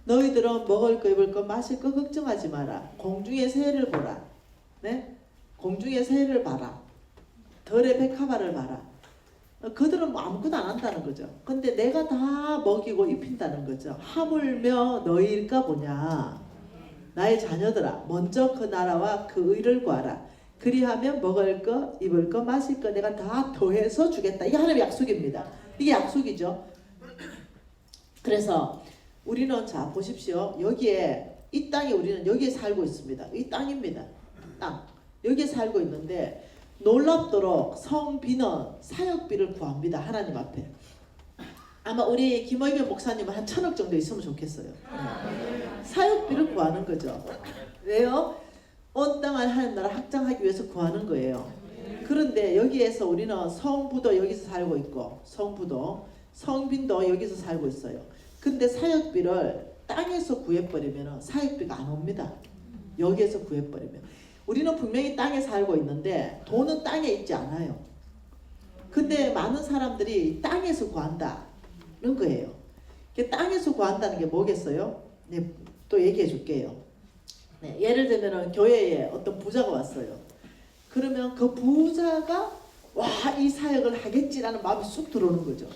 너희들은 먹을 거 입을 거 마실 거 걱정하지 마라. 공중의 새를 보라. 네? 공중의 새를 봐라. 들의 백합화를 봐라. 그들은 뭐 아무것도 안 한다는 거죠. 근데 내가 다 먹이고 입힌다는 거죠. 하물며 너희일까 보냐. 나의 자녀들아, 먼저 그 나라와 그 의를 구하라. 그리하면 먹을 거, 입을 거, 마실 거 내가 다 더해서 주겠다. 이게 하나님의 약속입니다. 이게 약속이죠. 그래서 우리는 자 보십시오. 여기에 이 땅에 우리는 여기에 살고 있습니다. 이 땅입니다. 땅. 여기에 살고 있는데 놀랍도록 성비는 사역비를 구합니다. 하나님 앞에. 아마 우리 김의겸 목사님은 한 1,000억 정도 있으면 좋겠어요. 사역비를 구하는 거죠. 왜요? 온 땅을 하나님 나라 확장하기 위해서 구하는 거예요. 그런데 여기에서 우리는 성부도 여기서 살고 있고, 성부도 성빈도 여기서 살고 있어요. 근데 사역비를 땅에서 구해버리면 사역비가 안 옵니다. 여기에서 구해버리면. 우리는 분명히 땅에 살고 있는데 돈은 땅에 있지 않아요. 근데 많은 사람들이 땅에서 구한다는 거예요. 땅에서 구한다는 게 뭐겠어요? 네, 또 얘기해 줄게요. 네, 예를 들면 교회에 어떤 부자가 왔어요. 그러면 그 부자가 와, 이 사역을 하겠지라는 마음이 쑥 들어오는 거죠.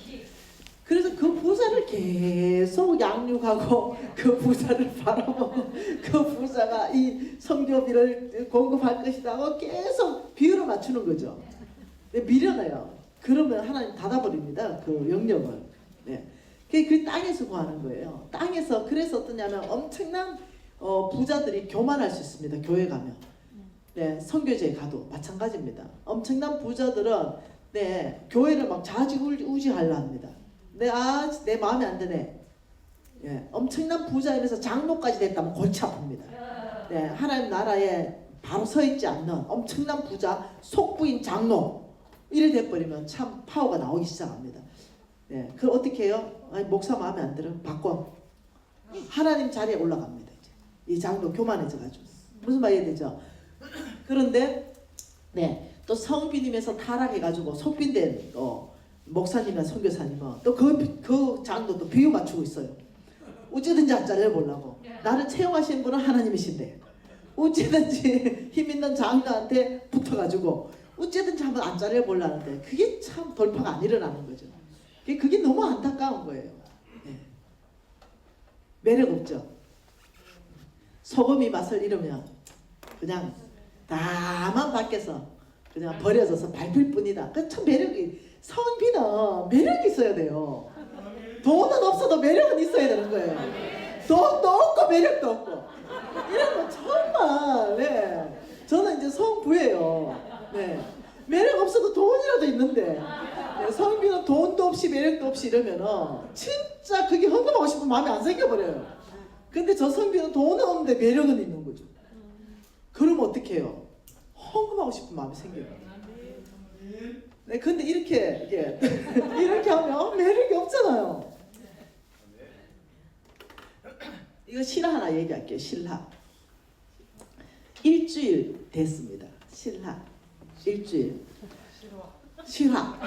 그래서 그 부자를 계속 양육하고 그 부자를 바라보고 그 부자가 이 성교비를 공급할 것이다 하고 계속 비율을 맞추는 거죠. 미련해요. 그러면 하나님 닫아버립니다. 그 영역을. 네. 그 땅에서 구하는 거예요. 땅에서. 그래서 어떠냐면 엄청난 부자들이 교만할 수 있습니다. 교회 가면. 네, 선교제에 가도 마찬가지입니다. 엄청난 부자들은 교회를 막 좌지우지하려 합니다. 내 마음에 안 드네. 예, 엄청난 부자이면서 장로까지 됐다면 골치 아픕니다. 네, 하나님 나라에 바로 서 있지 않는 엄청난 부자, 속부인 장로 이래 돼버리면 참 파워가 나오기 시작합니다. 네, 그걸 어떻게 해요? 아니, 목사 마음에 안 들어? 바꿔. 하나님 자리에 올라갑니다. 이제. 이 장로 교만해져가지고. 무슨 말 이해되죠? 그런데 또 성빈임에서 타락해가지고 속빈된 목사님이나 선교사님은 또 그 장도 비유 맞추고 있어요. 어찌든지 안 잘려보려고. 나를 채용하신 분은 하나님이신데 어찌든지 힘 있는 장로한테 붙어가지고 어찌든지 한번 안 잘려보려는데 그게 참 돌파가 안 일어나는 거죠. 그게 너무 안타까운 거예요. 네. 매력 없죠. 소금이 맛을 잃으면 그냥 다만 밖에서 그냥 버려져서 밟힐 뿐이다. 그 참 성비는 매력이 있어야 돼요. 돈은 없어도 매력은 있어야 되는 거예요. 돈도 없고 매력도 없고 이러면 정말 네. 저는 이제 성부예요. 네. 매력 없어도 돈이라도 있는데 네. 성비는 돈도 없이 매력도 없이 이러면은 진짜 그게 헌금하고 싶은 마음이 안 생겨버려요. 근데 저 성비는 돈은 없는데 매력은 있는 거죠. 그러면 어떻게 해요? 헌금하고 싶은 마음이 생겨요. 네, 근데 이렇게 이렇게 하면 매력이 없잖아요. 이거 실화 하나 얘기할게요. 실화. 일주일 됐습니다. 실화. 일주일. 실화.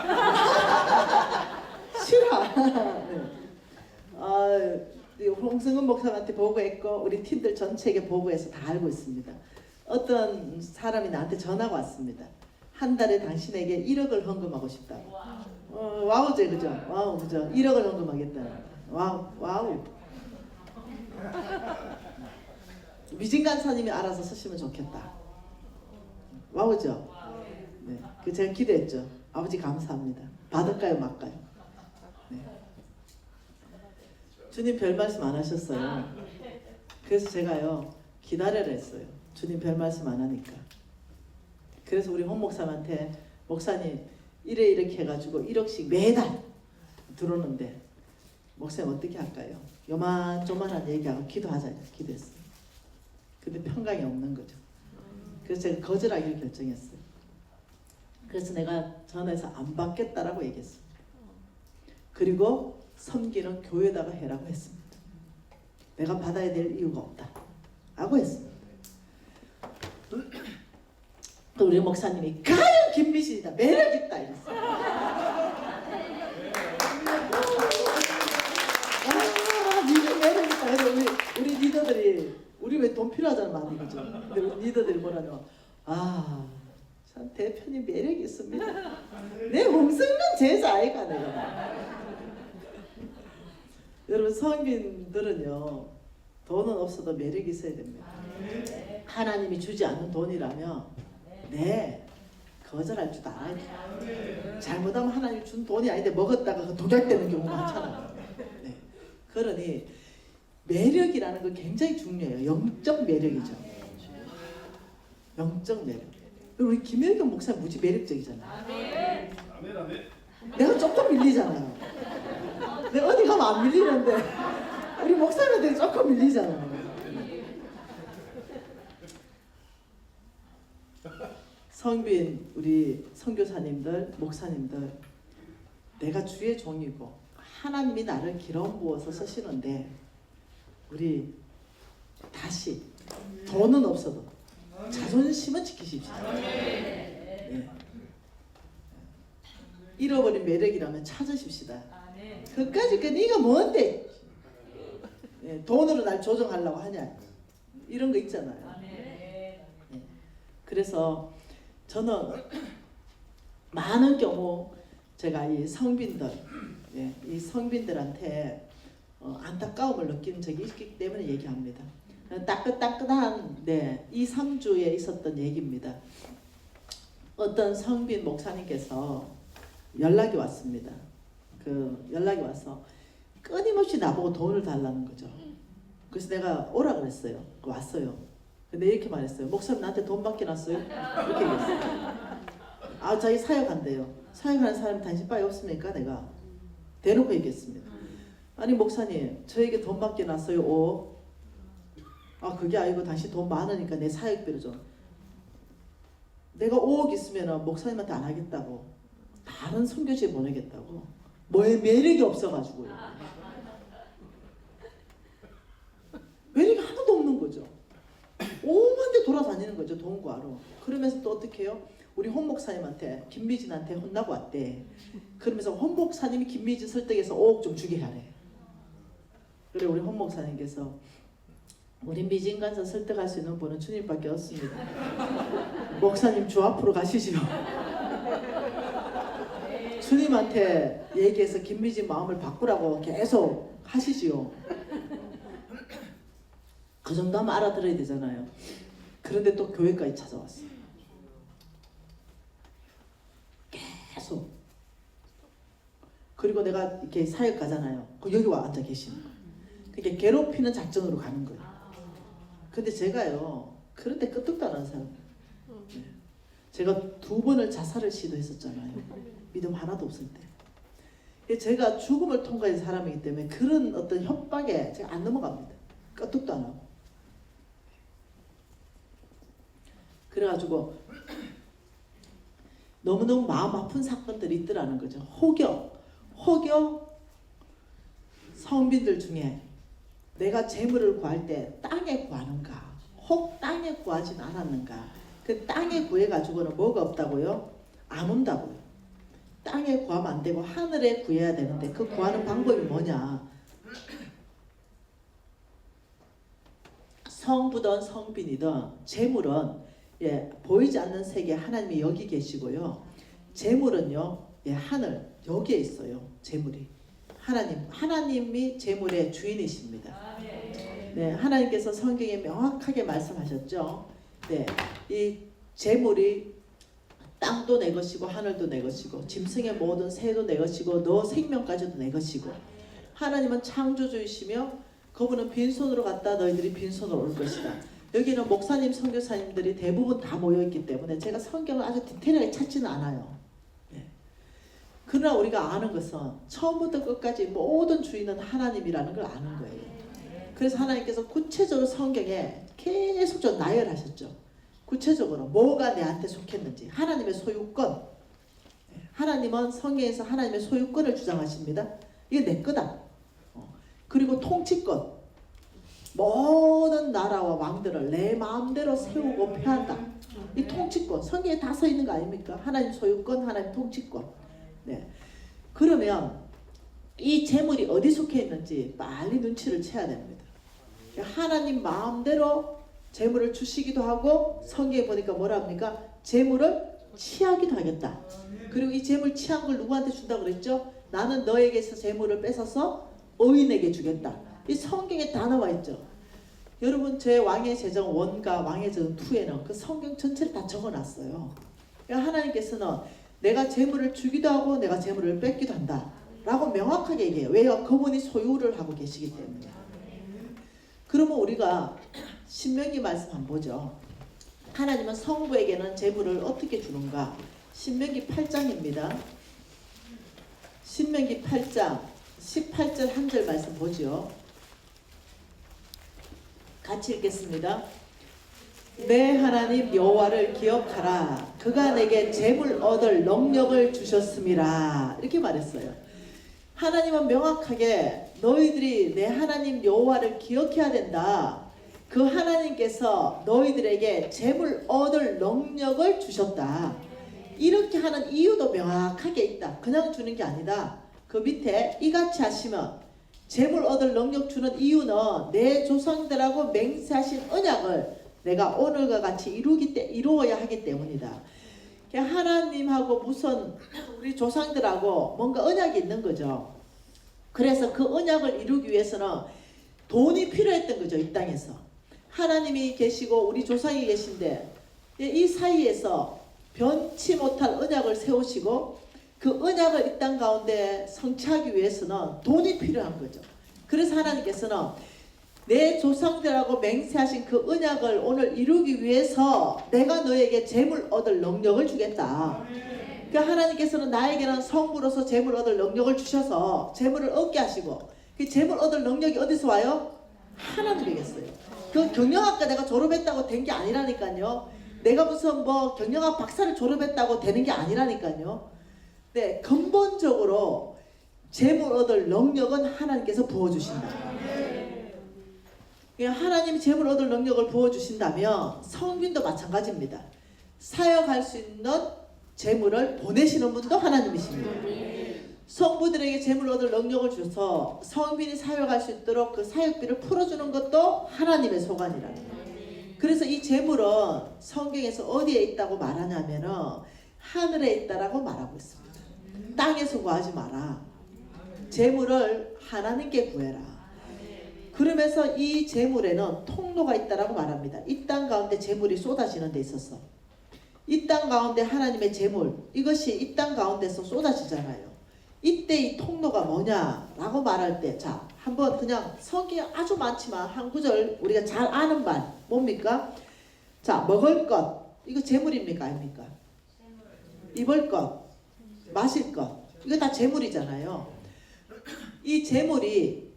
실화. 네. 홍승은 목사한테 보고했고 우리 팀들 전체에게 보고해서 다 알고 있습니다. 어떤 사람이 나한테 전화가 왔습니다. 한 달에 당신에게 1억을 헌금하고 싶다고. 와우제 그죠? 와우 그죠? 1억을 헌금하겠다는. 와우. 미진간사님이 알아서 쓰시면 좋겠다. 와우죠? 네. 그 제가 기도했죠. 아버지 감사합니다. 받을까요, 말까요? 네. 주님 별 말씀 안 하셨어요. 그래서 제가요 기다려라 했어요. 주님 별 말씀 안 하니까. 그래서 우리 홍 목사님한테 목사님 이렇게 해가지고 1억씩 매달 들어오는데 목사님 어떻게 할까요? 요만조만한 얘기하고 기도하자 기도했어요. 근데 평강이 없는 거죠. 그래서 제가 거절하기로 결정했어요. 그래서 내가 전화해서 안 받겠다라고 얘기했습니다. 그리고 섬기는 교회에다가 해라고 했습니다. 내가 받아야 될 이유가 없다 라고 했습니다. 또 우리 목사님이 가요 김미신이다 매력있다 이랬어요. 니들 매력있다. 그래서 우리 리더들이 우리 왜 돈 필요하잖아 많이 그죠. 근데 우리 리더들이 뭐라냐 참 대표님 매력이 있습니다. 내 홍승은 제자 아이가 내가. 여러분 성인들은요 돈은 없어도 매력이 있어야 됩니다. 하나님이 주지 않는 돈이라면 거절할 줄도 알아야 잘못하면 하나님이 준 돈이 아닌데 먹었다가 독약되는 경우가 많잖아요. 네. 그러니 매력이라는 건 굉장히 중요해요. 영적 매력이죠. 영적 매력. 우리 김혜경 목사님 무지 매력적이잖아요. 내가 조금 밀리잖아요. 내가 어디 가면 안 밀리는데 우리 목사님한테 조금 밀리잖아요. 성빈 우리 선교사님들 목사님들 내가 주의 종이고 하나님이 나를 기름 부어서 쓰시는데 우리 다시 돈은 없어도 자존심은 지키십시오. 네. 잃어버린 매력이라면 찾으십시다. 그까짓 게 네가 뭔데 네. 돈으로 날 조정하려고 하냐 이런 거 있잖아요. 네. 그래서 저는 많은 경우 제가 이 성빈들, 이 성빈들한테 안타까움을 느낀 적이 있기 때문에 얘기합니다. 따끈따끈한 2, 3주에 있었던 얘기입니다. 어떤 성빈 목사님께서 연락이 왔습니다. 그 연락이 와서 끊임없이 나보고 돈을 달라는 거죠. 그래서 내가 오라 그랬어요. 왔어요. 근데 이렇게 말했어요. 목사님 나한테 돈 맡겨놨어요? 이렇게 얘기했어요. 자기 사역한대요. 사역하는 사람이 당신 빠에 없습니까? 내가 대놓고 얘기했습니다. 아니 목사님 저에게 돈 맡겨놨어요. 그게 아니고 당신 돈 많으니까 내 사역비로 좀. 내가 5억 있으면 목사님한테 안 하겠다고. 다른 선교지에 보내겠다고. 뭐에 매력이 없어가지고요. 매력이 하나도 없는 거죠. 오만 데 돌아다니는 거죠. 돈 구하러. 그러면서 또 어떻게 해요? 우리 홍 목사님한테 김미진한테 혼나고 왔대. 그러면서 홍 목사님이 김미진 설득해서 5억 좀 주게 하래. 그래 우리 홍 목사님께서 우리 미진 간사 설득할 수 있는 분은 주님밖에 없습니다. 목사님 주 앞으로 가시지요. 주님한테 얘기해서 김미진 마음을 바꾸라고 계속 하시지요. 그 정도 하면 알아들어야 되잖아요. 그런데 또 교회까지 찾아왔어요. 계속. 그리고 내가 이렇게 사역 가잖아요. 여기 와 앉아 계시는 거예요. 그러니까 괴롭히는 작전으로 가는 거예요. 근데 제가요, 그런데 끄떡도 안 하는 사람. 제가 2번을 자살을 시도했었잖아요. 믿음 하나도 없을 때. 제가 죽음을 통과한 사람이기 때문에 그런 어떤 협박에 제가 안 넘어갑니다. 끄떡도 안 하고. 그래가지고 너무너무 마음 아픈 사건들이 있더라는 거죠. 혹여 성빈들 중에 내가 재물을 구할 때 땅에 구하는가, 혹 땅에 구하진 않았는가. 그 땅에 구해가지고는 뭐가 없다고요? 안 온다고요. 땅에 구하면 안 되고 하늘에 구해야 되는데 그 구하는 방법이 뭐냐? 성부든 성빈이든 재물은 보이지 않는 세계 하나님이 여기 계시고요. 재물은요, 하늘 여기에 있어요. 재물이 하나님이 재물의 주인이십니다. 네, 하나님께서 성경에 명확하게 말씀하셨죠. 네, 이 재물이 땅도 내 것이고 하늘도 내 것이고 짐승의 모든 새도 내 것이고 너 생명까지도 내 것이고 하나님은 창조주이시며 그분은 빈손으로 갔다 너희들이 빈손으로 올 것이다. 여기는 목사님, 선교사님들이 대부분 다 모여있기 때문에 제가 성경을 아주 디테일하게 찾지는 않아요. 네. 그러나 우리가 아는 것은 처음부터 끝까지 모든 주인은 하나님이라는 걸 아는 거예요. 그래서 하나님께서 구체적으로 성경에 계속 좀 나열하셨죠. 구체적으로 뭐가 내한테 속했는지 하나님의 소유권. 하나님은 성경에서 하나님의 소유권을 주장하십니다. 이게 내 거다. 그리고 통치권. 모든 나라와 왕들을 내 마음대로 세우고 폐한다. 이 통치권. 성경에 다 써 있는 거 아닙니까? 하나님 소유권, 하나님 통치권. 네. 그러면 이 재물이 어디 속해 있는지 빨리 눈치를 채야 됩니다. 하나님 마음대로 재물을 주시기도 하고 성경에 보니까 뭐라 합니까? 재물을 취하기도 하겠다. 그리고 이 재물 취한 걸 누구한테 준다고 그랬죠? 나는 너에게서 재물을 뺏어서 의인에게 주겠다. 이 성경에 다 나와 있죠. 여러분 제 왕의 제정 1과 왕의 제정 2에는 그 성경 전체를 다 적어놨어요. 그러니까 하나님께서는 내가 재물을 주기도 하고 내가 재물을 뺏기도 한다 라고 명확하게 얘기해요. 왜요? 그분이 소유를 하고 계시기 때문에. 그러면 우리가 신명기 말씀 한번 보죠. 하나님은 성부에게는 재물을 어떻게 주는가? 신명기 8장입니다. 신명기 8장 18절 한 절 말씀 보죠. 같이 읽겠습니다. 내 하나님 여호와를 기억하라. 그가 내게 재물 얻을 능력을 주셨음이라. 이렇게 말했어요. 하나님은 명확하게 너희들이 내 하나님 여호와를 기억해야 된다. 그 하나님께서 너희들에게 재물 얻을 능력을 주셨다. 이렇게 하는 이유도 명확하게 있다. 그냥 주는 게 아니다. 그 밑에 이같이 하시면 재물 얻을 능력 주는 이유는 내 조상들하고 맹세하신 언약을 내가 오늘과 같이 이루어야 하기 때문이다. 하나님하고 무슨 우리 조상들하고 뭔가 언약이 있는 거죠. 그래서 그 언약을 이루기 위해서는 돈이 필요했던 거죠. 이 땅에서 하나님이 계시고 우리 조상이 계신데 이 사이에서 변치 못할 언약을 세우시고 그 언약을 이 땅 가운데 성취하기 위해서는 돈이 필요한 거죠. 그래서 하나님께서는 내 조상들하고 맹세하신 그 언약을 오늘 이루기 위해서 내가 너에게 재물 얻을 능력을 주겠다. 그러니까 하나님께서는 나에게는 성부로서 재물 얻을 능력을 주셔서 재물을 얻게 하시고 그 재물 얻을 능력이 어디서 와요? 하나님이겠어요. 그 경영학과 내가 졸업했다고 된 게 아니라니까요. 내가 무슨 뭐 경영학 박사를 졸업했다고 되는 게 아니라니까요. 네, 근본적으로 재물 얻을 능력은 하나님께서 부어주신다. 하나님이 재물 얻을 능력을 부어주신다면 성빈도 마찬가지입니다. 사역할 수 있는 재물을 보내시는 분도 하나님이십니다. 성부들에게 재물 얻을 능력을 주셔서 성빈이 사역할 수 있도록 그 사역비를 풀어주는 것도 하나님의 소관이라는 거예요. 그래서 이 재물은 성경에서 어디에 있다고 말하냐면은 하늘에 있다라고 말하고 있습니다. 땅에서 구하지 마라. 재물을 하나님께 구해라. 그러면서 이 재물에는 통로가 있다라고 말합니다. 이 땅 가운데 재물이 쏟아지는 데 있어서 이 땅 가운데 하나님의 재물 이것이 이 땅 가운데서 쏟아지잖아요. 이때 이 통로가 뭐냐라고 말할 때 자 한번 그냥 성경이 아주 많지만 한 구절 우리가 잘 아는 말 뭡니까? 자, 먹을 것 이거 재물입니까 아닙니까? 입을 것, 마실 것 이거 다 재물이잖아요. 이 재물이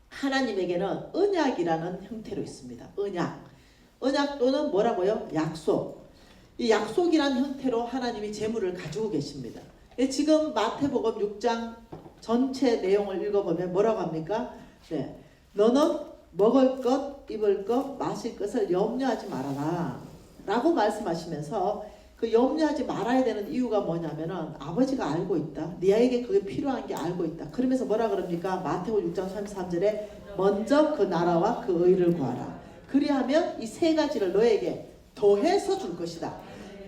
하나님에게는 언약이라는 형태로 있습니다. 언약 또는 뭐라고요? 약속. 이 약속이라는 형태로 하나님이 재물을 가지고 계십니다. 지금 마태복음 6장 전체 내용을 읽어보면 뭐라고 합니까? 네, 너는 먹을 것, 입을 것, 마실 것을 염려하지 말아라 라고 말씀하시면서 그 염려하지 말아야 되는 이유가 뭐냐면은 아버지가 알고 있다. 네에게 그게 필요한 게 알고 있다. 그러면서 뭐라 그럽니까? 마태복음 6장 33절에 먼저 그 나라와 그 의를 구하라. 그리하면 이 세 가지를 너에게 더해서 줄 것이다.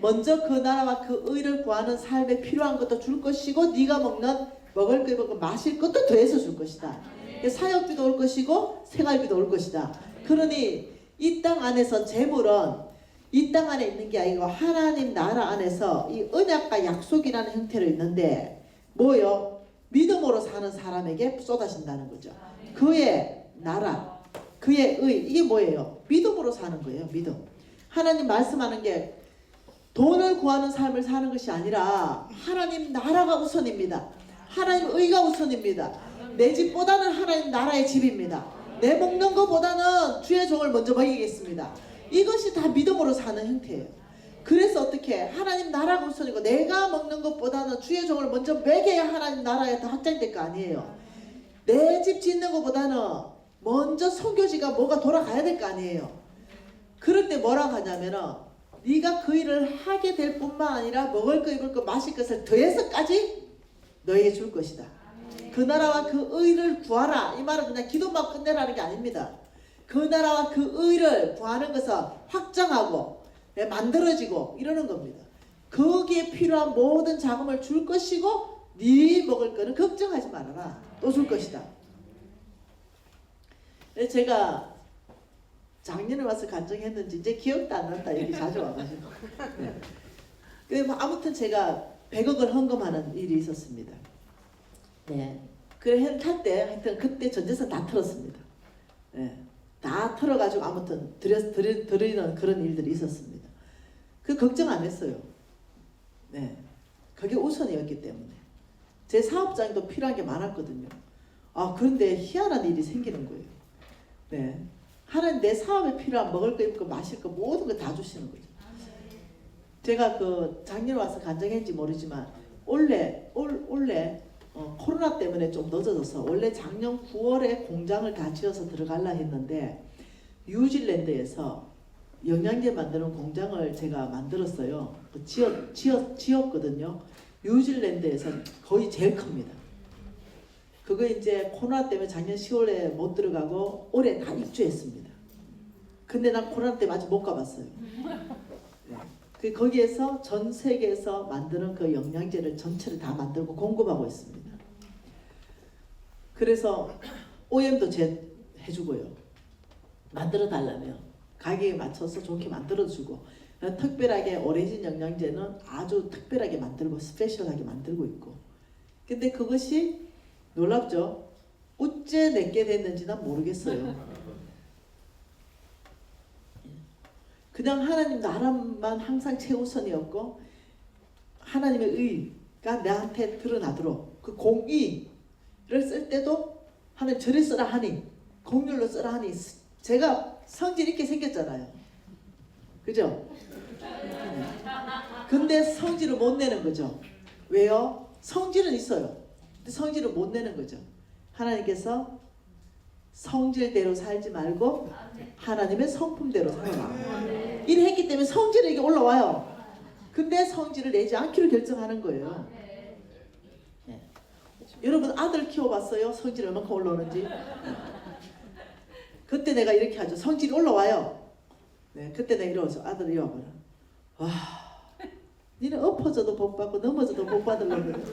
먼저 그 나라와 그 의를 구하는 삶에 필요한 것도 줄 것이고 네가 먹을 거 입을 거 마실 것도 더해서 줄 것이다. 사역비도 올 것이고 생활비도 올 것이다. 그러니 이 땅 안에서 재물은 이 땅 안에 있는 게 아니고 하나님 나라 안에서 이 언약과 약속이라는 형태로 있는데 뭐요? 믿음으로 사는 사람에게 쏟아진다는 거죠. 그의 나라, 그의 의 이게 뭐예요? 믿음으로 사는 거예요. 믿음. 하나님 말씀하는 게 돈을 구하는 삶을 사는 것이 아니라 하나님 나라가 우선입니다. 하나님 의가 우선입니다. 내 집보다는 하나님 나라의 집입니다. 내 먹는 것보다는 주의 종을 먼저 먹이겠습니다. 이것이 다 믿음으로 사는 형태예요. 그래서 어떻게 하나님 나라가 우선이고 내가 먹는 것보다는 주의 종을 먼저 먹여야 하나님 나라에 더 확장될 거 아니에요. 내 집 짓는 것보다는 먼저 선교지가 뭐가 돌아가야 될 거 아니에요. 그럴 때 뭐라고 하냐면은 네가 그 일을 하게 될 뿐만 아니라 먹을 거 입을 거 마실 것을 더해서까지 너에게 줄 것이다. 그 나라와 그 의를 구하라. 이 말은 그냥 기도만 끝내라는 게 아닙니다. 그 나라와 그 의를 구하는 것을 확장하고 만들어지고 이러는 겁니다. 거기에 필요한 모든 자금을 줄 것이고 네 먹을 거는 걱정하지 말아라. 또 줄 것이다. 제가 작년에 와서 간증했는지 이제 기억도 안 난다. 여기 자주 와가지고. 네. 아무튼 제가 100억을 헌금하는 일이 있었습니다. 네. 그래 할 때 하여튼 그때 전재산 다 털었습니다. 네. 다 털어가지고 아무튼 드리는 그런 일들이 있었습니다. 그 걱정 안 했어요. 네. 그게 우선이었기 때문에. 제 사업장도 필요한 게 많았거든요. 그런데 희한한 일이 생기는 거예요. 네. 하나님 내 사업에 필요한 먹을 거, 입을 거, 마실 거 모든 거 다 주시는 거죠. 제가 그 작년에 와서 간증했는지 모르지만 올해 코로나 때문에 좀 늦어져서 원래 작년 9월에 공장을 다 지어서 들어가려 했는데 뉴질랜드에서 영양제 만드는 공장을 제가 만들었어요. 지었거든요. 뉴질랜드에서 거의 제일 큽니다. 그거 이제 코로나 때문에 작년 10월에 못 들어가고 올해 다 입주했습니다. 근데 난 코로나 때문에 아직 못 가봤어요. 네. 거기에서 전 세계에서 만드는 그 영양제를 전체를 다 만들고 공급하고 있습니다. 그래서 OM도 해주고요. 만들어 달라면 가격에 맞춰서 좋게 만들어주고 특별하게 오래진 영양제는 아주 특별하게 만들고 스페셜하게 만들고 있고 근데 그것이 놀랍죠? 어째 내게 됐는지 난 모르겠어요. 그냥 하나님 나라만 항상 최우선이었고 하나님의 의가 나한테 드러나도록 그 공의를 쓸 때도 하나님 저리 쓰라 하니 공률로 쓰라 하니 제가 성질 있게 생겼잖아요. 그죠? 근데 성질을 못 내는 거죠. 왜요? 성질은 있어요. 근데 성질을 못 내는 거죠. 하나님께서 성질대로 살지 말고 하나님의 성품대로 살아라. 이를 했기 때문에 성질이 이게 올라와요. 근데 성질을 내지 않기로 결정하는 거예요. 네. 여러분 아들 키워봤어요? 성질이 얼마큼 올라오는지? 그때 내가 이렇게 하죠. 성질이 올라와요. 네, 그때 내가 이러면서 아들 이리 와봐라. 와, 니는 엎어져도 복 받고 넘어져도 복 받으려고 그래.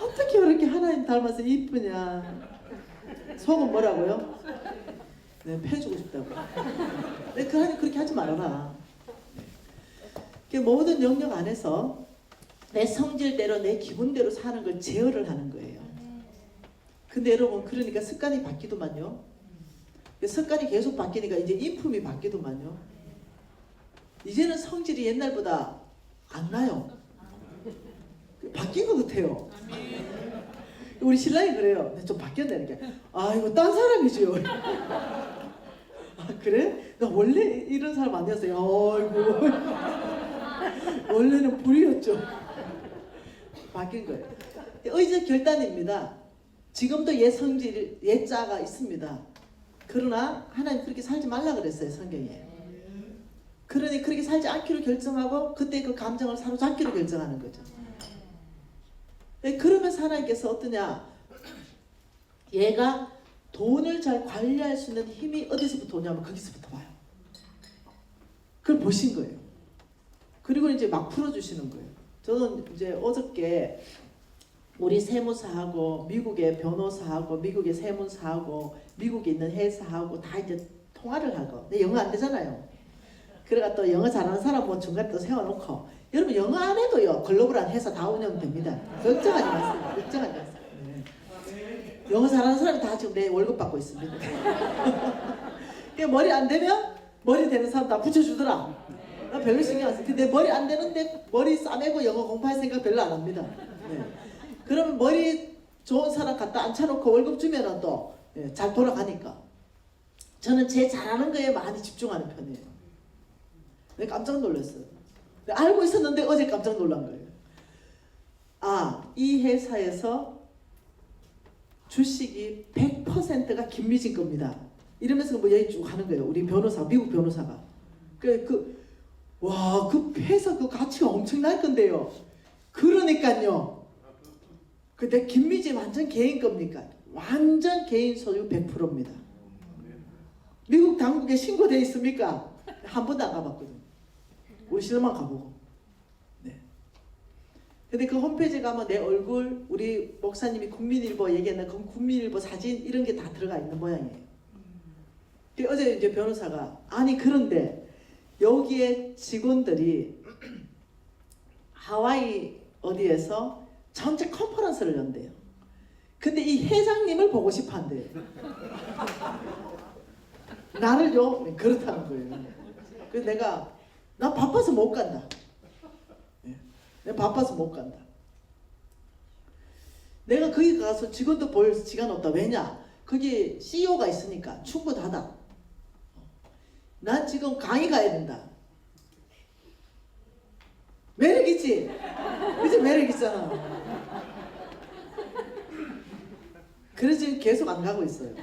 어떻게 그렇게 하나님 닮아서 이쁘냐. 속은 뭐라고요? 네, 패주고 싶다고. 네, 하나님 그렇게 하지 말아라. 네. 모든 영역 안에서 내 성질대로 내 기분대로 사는 걸 제어를 하는 거예요. 근데 여러분 그러니까 습관이 바뀌더만요. 습관이 계속 바뀌니까 이제 인품이 바뀌더만요. 이제는 성질이 옛날보다 안 나요. 바뀐 것 같아요. 우리 신랑이 그래요. 좀 바뀌었다니까. 아 이거 딴 사람이죠. 아 그래? 나 원래 이런 사람 아니었어요. 아이고 원래는 불이었죠. 바뀐 거예요. 의지 결단입니다. 지금도 옛 성질, 옛 자가 있습니다. 그러나 하나님 그렇게 살지 말라 그랬어요 성경에. 그러니 그렇게 살지 않기로 결정하고 그때 그 감정을 사로잡기로 결정하는 거죠. 그러면서 하나님께서 어떠냐, 얘가 돈을 잘 관리할 수 있는 힘이 어디서부터 오냐면 거기서부터 와요. 그걸 보신 거예요. 그리고 이제 막 풀어주시는 거예요. 저는 이제 어저께 우리 세무사하고 미국의 변호사하고 미국의 세무사하고 미국에 있는 회사하고 다 이제 통화를 하고, 근데 영어 안 되잖아요. 그래가 또 영어 잘하는 사람 뭐 중간에 또 세워놓고, 여러분 영어 안 해도요 글로벌한 회사 다 운영됩니다. 걱정하지 마세요. 걱정하지 마세요. 네. 영어 잘하는 사람이 다 지금 내 월급 받고 있습니다. 머리 안 되면 머리 되는 사람 다 붙여주더라. 나 별로 신경 안 써. 근데 머리 안 되는데 머리 싸매고 영어 공부할 생각 별로 안 합니다. 네. 그러면 머리 좋은 사람 갖다 앉혀놓고 월급 주면은 또 잘 돌아가니까. 저는 제 잘하는 거에 많이 집중하는 편이에요. 내가 깜짝 놀랐어요. 알고 있었는데 어제 깜짝 놀란 거예요. 아, 이 회사에서 주식이 100%가 김미진 겁니다. 이러면서 뭐 얘기 쭉 하는 거예요. 우리 변호사, 미국 변호사가. 그 회사 그 가치가 엄청날 건데요. 그러니까요. 근데 김미진 완전 개인 겁니까? 완전 개인 소유 100%입니다. 미국 당국에 신고되어 있습니까? 한 번도 안 가봤거든요. 우리 신랑만 가보고. 네. 근데 그 홈페이지에 가면 내 얼굴, 우리 목사님이 국민일보 얘기했는 그 국민일보 사진 이런 게 다 들어가 있는 모양이에요. 어제 이제 변호사가 아니 그런데 여기에 직원들이 하와이 어디에서 전체 컨퍼런스를 연대요. 근데 이 회장님을 보고 싶어 한대요. 나를요? 그렇다는 거예요. 그래서 나 바빠서 못 간다. 내가 바빠서 못 간다. 내가 거기 가서 직원도 볼 시간 없다. 왜냐? 거기 CEO가 있으니까 충분하다. 난 지금 강의 가야 된다. 매력 있지? 그치? 매력 있잖아. 그래서 지금 계속 안 가고 있어요.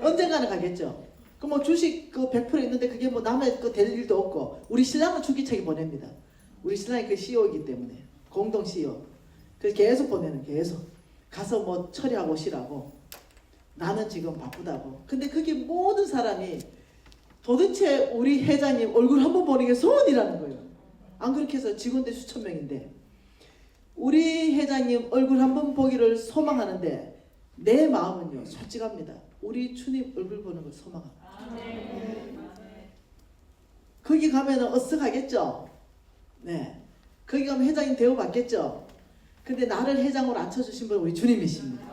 언젠가는 가겠죠. 그 뭐 주식 그 100% 있는데 그게 뭐 남의 그 될 일도 없고, 우리 신랑은 주기책이 보냅니다. 우리 신랑이 그 CEO이기 때문에 공동 CEO. 그래서 계속 보내는, 계속 가서 뭐 처리하고 오시라고. 나는 지금 바쁘다고. 근데 그게 모든 사람이 도대체 우리 회장님 얼굴 한번 보는 게 소원이라는 거예요. 안 그렇게 해서 직원들 수천 명인데 우리 회장님 얼굴 한번 보기를 소망하는데 내 마음은요 솔직합니다. 우리 주님 얼굴 보는 걸 소망합니다. 거기 가면은 어쓱하겠죠. 네. 거기 가면 회장님 대우받겠죠. 근데 나를 회장으로 앉혀주신 분은 우리 주님이십니다.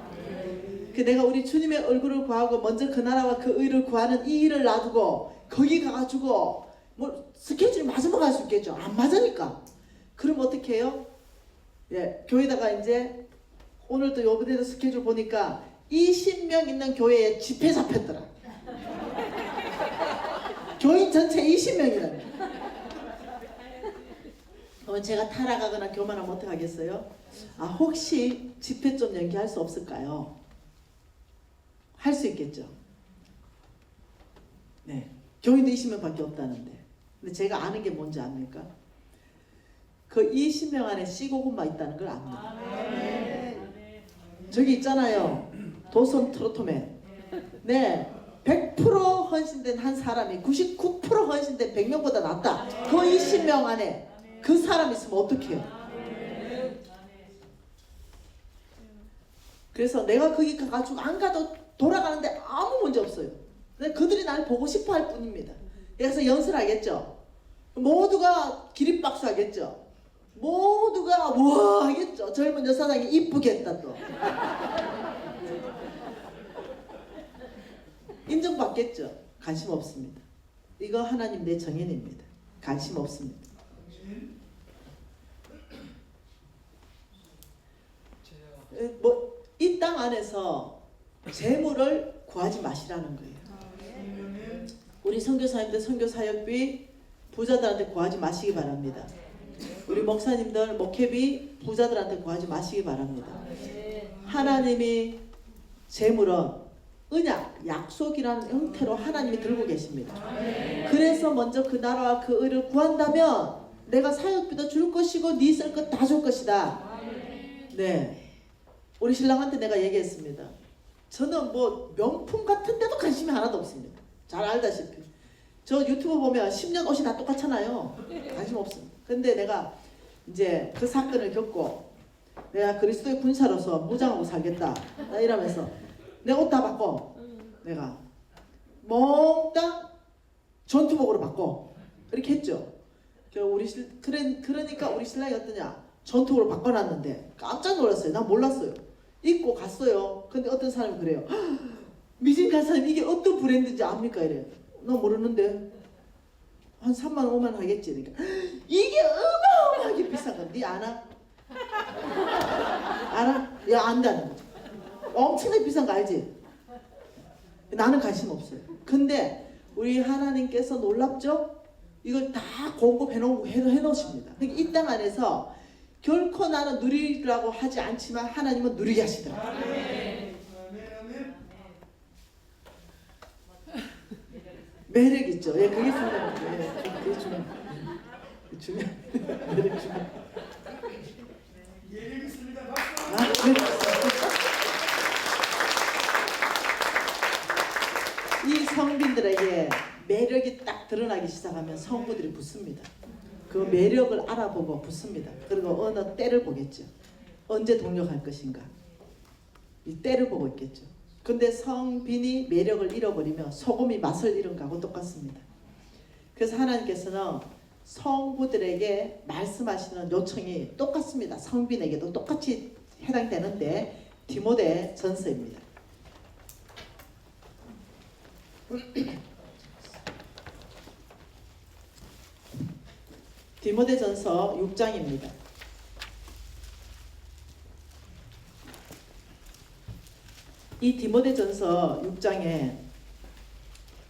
그 내가 우리 주님의 얼굴을 구하고 먼저 그 나라와 그 의를 구하는 이 일을 놔두고 거기 가가지고 뭐 스케줄이 맞으면 갈 수 있겠죠. 안 맞으니까. 그럼 어떻게 해요? 예, 교회다가 이제 오늘도 요번에도 스케줄 보니까 20명 있는 교회에 집회 잡혔더라. 교인 전체 20명이라니. 그러면 제가 타락하거나 교만하면 어떡하겠어요? 아, 혹시 집회 좀 연기할 수 없을까요? 할 수 있겠죠. 네, 교인도 20명밖에 없다는데. 근데 제가 아는 게 뭔지 압니까? 그 20명 안에 C고구마 있다는 걸 압니다. 저기 있잖아요. 도선 트로트맨. 네, 100% 헌신된 한 사람이 99% 헌신된 100명보다 낫다. 그 20명 안에 그 사람 있으면 어떡해요? 그래서 내가 거기 가가지고 안 가도 돌아가는데 아무 문제 없어요. 근데 그들이 날 보고 싶어 할 뿐입니다. 그래서 연설하겠죠. 모두가 기립박수 하겠죠. 모두가 우와 하겠죠. 젊은 여사장이 이쁘겠다 또. 없겠죠. 관심 없습니다. 이거 하나님 내 정인입니다. 관심 없습니다. 뭐 이 땅 안에서 재물을 구하지 마시라는 거예요. 우리 선교사님들 선교사역비 부자들한테 구하지 마시기 바랍니다. 우리 목사님들 목회비 부자들한테 구하지 마시기 바랍니다. 하나님이 재물은 언약, 약속이라는 형태로 하나님이 들고 계십니다. 그래서 먼저 그 나라와 그 의를 구한다면 내가 사역비도 줄 것이고 네 쓸 것 다 줄 것이다. 네, 우리 신랑한테 내가 얘기했습니다. 저는 뭐 명품 같은 데도 관심이 하나도 없습니다. 잘 알다시피 저 유튜브 보면 10년 옷이 다 똑같잖아요. 관심 없습니다. 근데 내가 이제 그 사건을 겪고 내가 그리스도의 군사로서 무장하고 살겠다 이러면서 내 옷 다 바꿔. 내가 몽땅 전투복으로 바꿔. 이렇게 했죠. 그러니까 우리 신랑이 어떠냐, 전투복으로 바꿔놨는데 깜짝 놀랐어요. 난 몰랐어요. 입고 갔어요. 근데 어떤 사람이 그래요. 미진 간사님 이게 어떤 브랜드인지 압니까? 이래. 너 모르는데 한 3만 원 5만 원 하겠지. 그러니까 이게 어마어마하게 비싼 거. 니 아나? 알아? 야, 안다는 거지. 엄청나게 비싼 거 알지? 나는 관심 없어요. 근데 우리 하나님께서 놀랍죠? 이걸 다 공급해놓으십니다. 그러니까 이 땅 안에서 결코 나는 누리라고 하지 않지만 하나님은 누리게 하시더라고요. 매력 있죠. 예, 그게 중요해요. 예, 그게 중요해요. 매력 중요해요. 예력 있습니다. 이 성빈들에게 매력이 딱 드러나기 시작하면 성부들이 붙습니다. 그 매력을 알아보고 붙습니다. 그리고 어느 때를 보겠죠. 언제 동력할 것인가. 이 때를 보고 있겠죠. 근데 성빈이 매력을 잃어버리면 소금이 맛을 잃은 거하고 똑같습니다. 그래서 하나님께서는 성부들에게 말씀하시는 요청이 똑같습니다. 성빈에게도 똑같이 해당되는데 디모데 전서입니다. 디모데 전서 6장입니다. 이 디모데 전서 6장에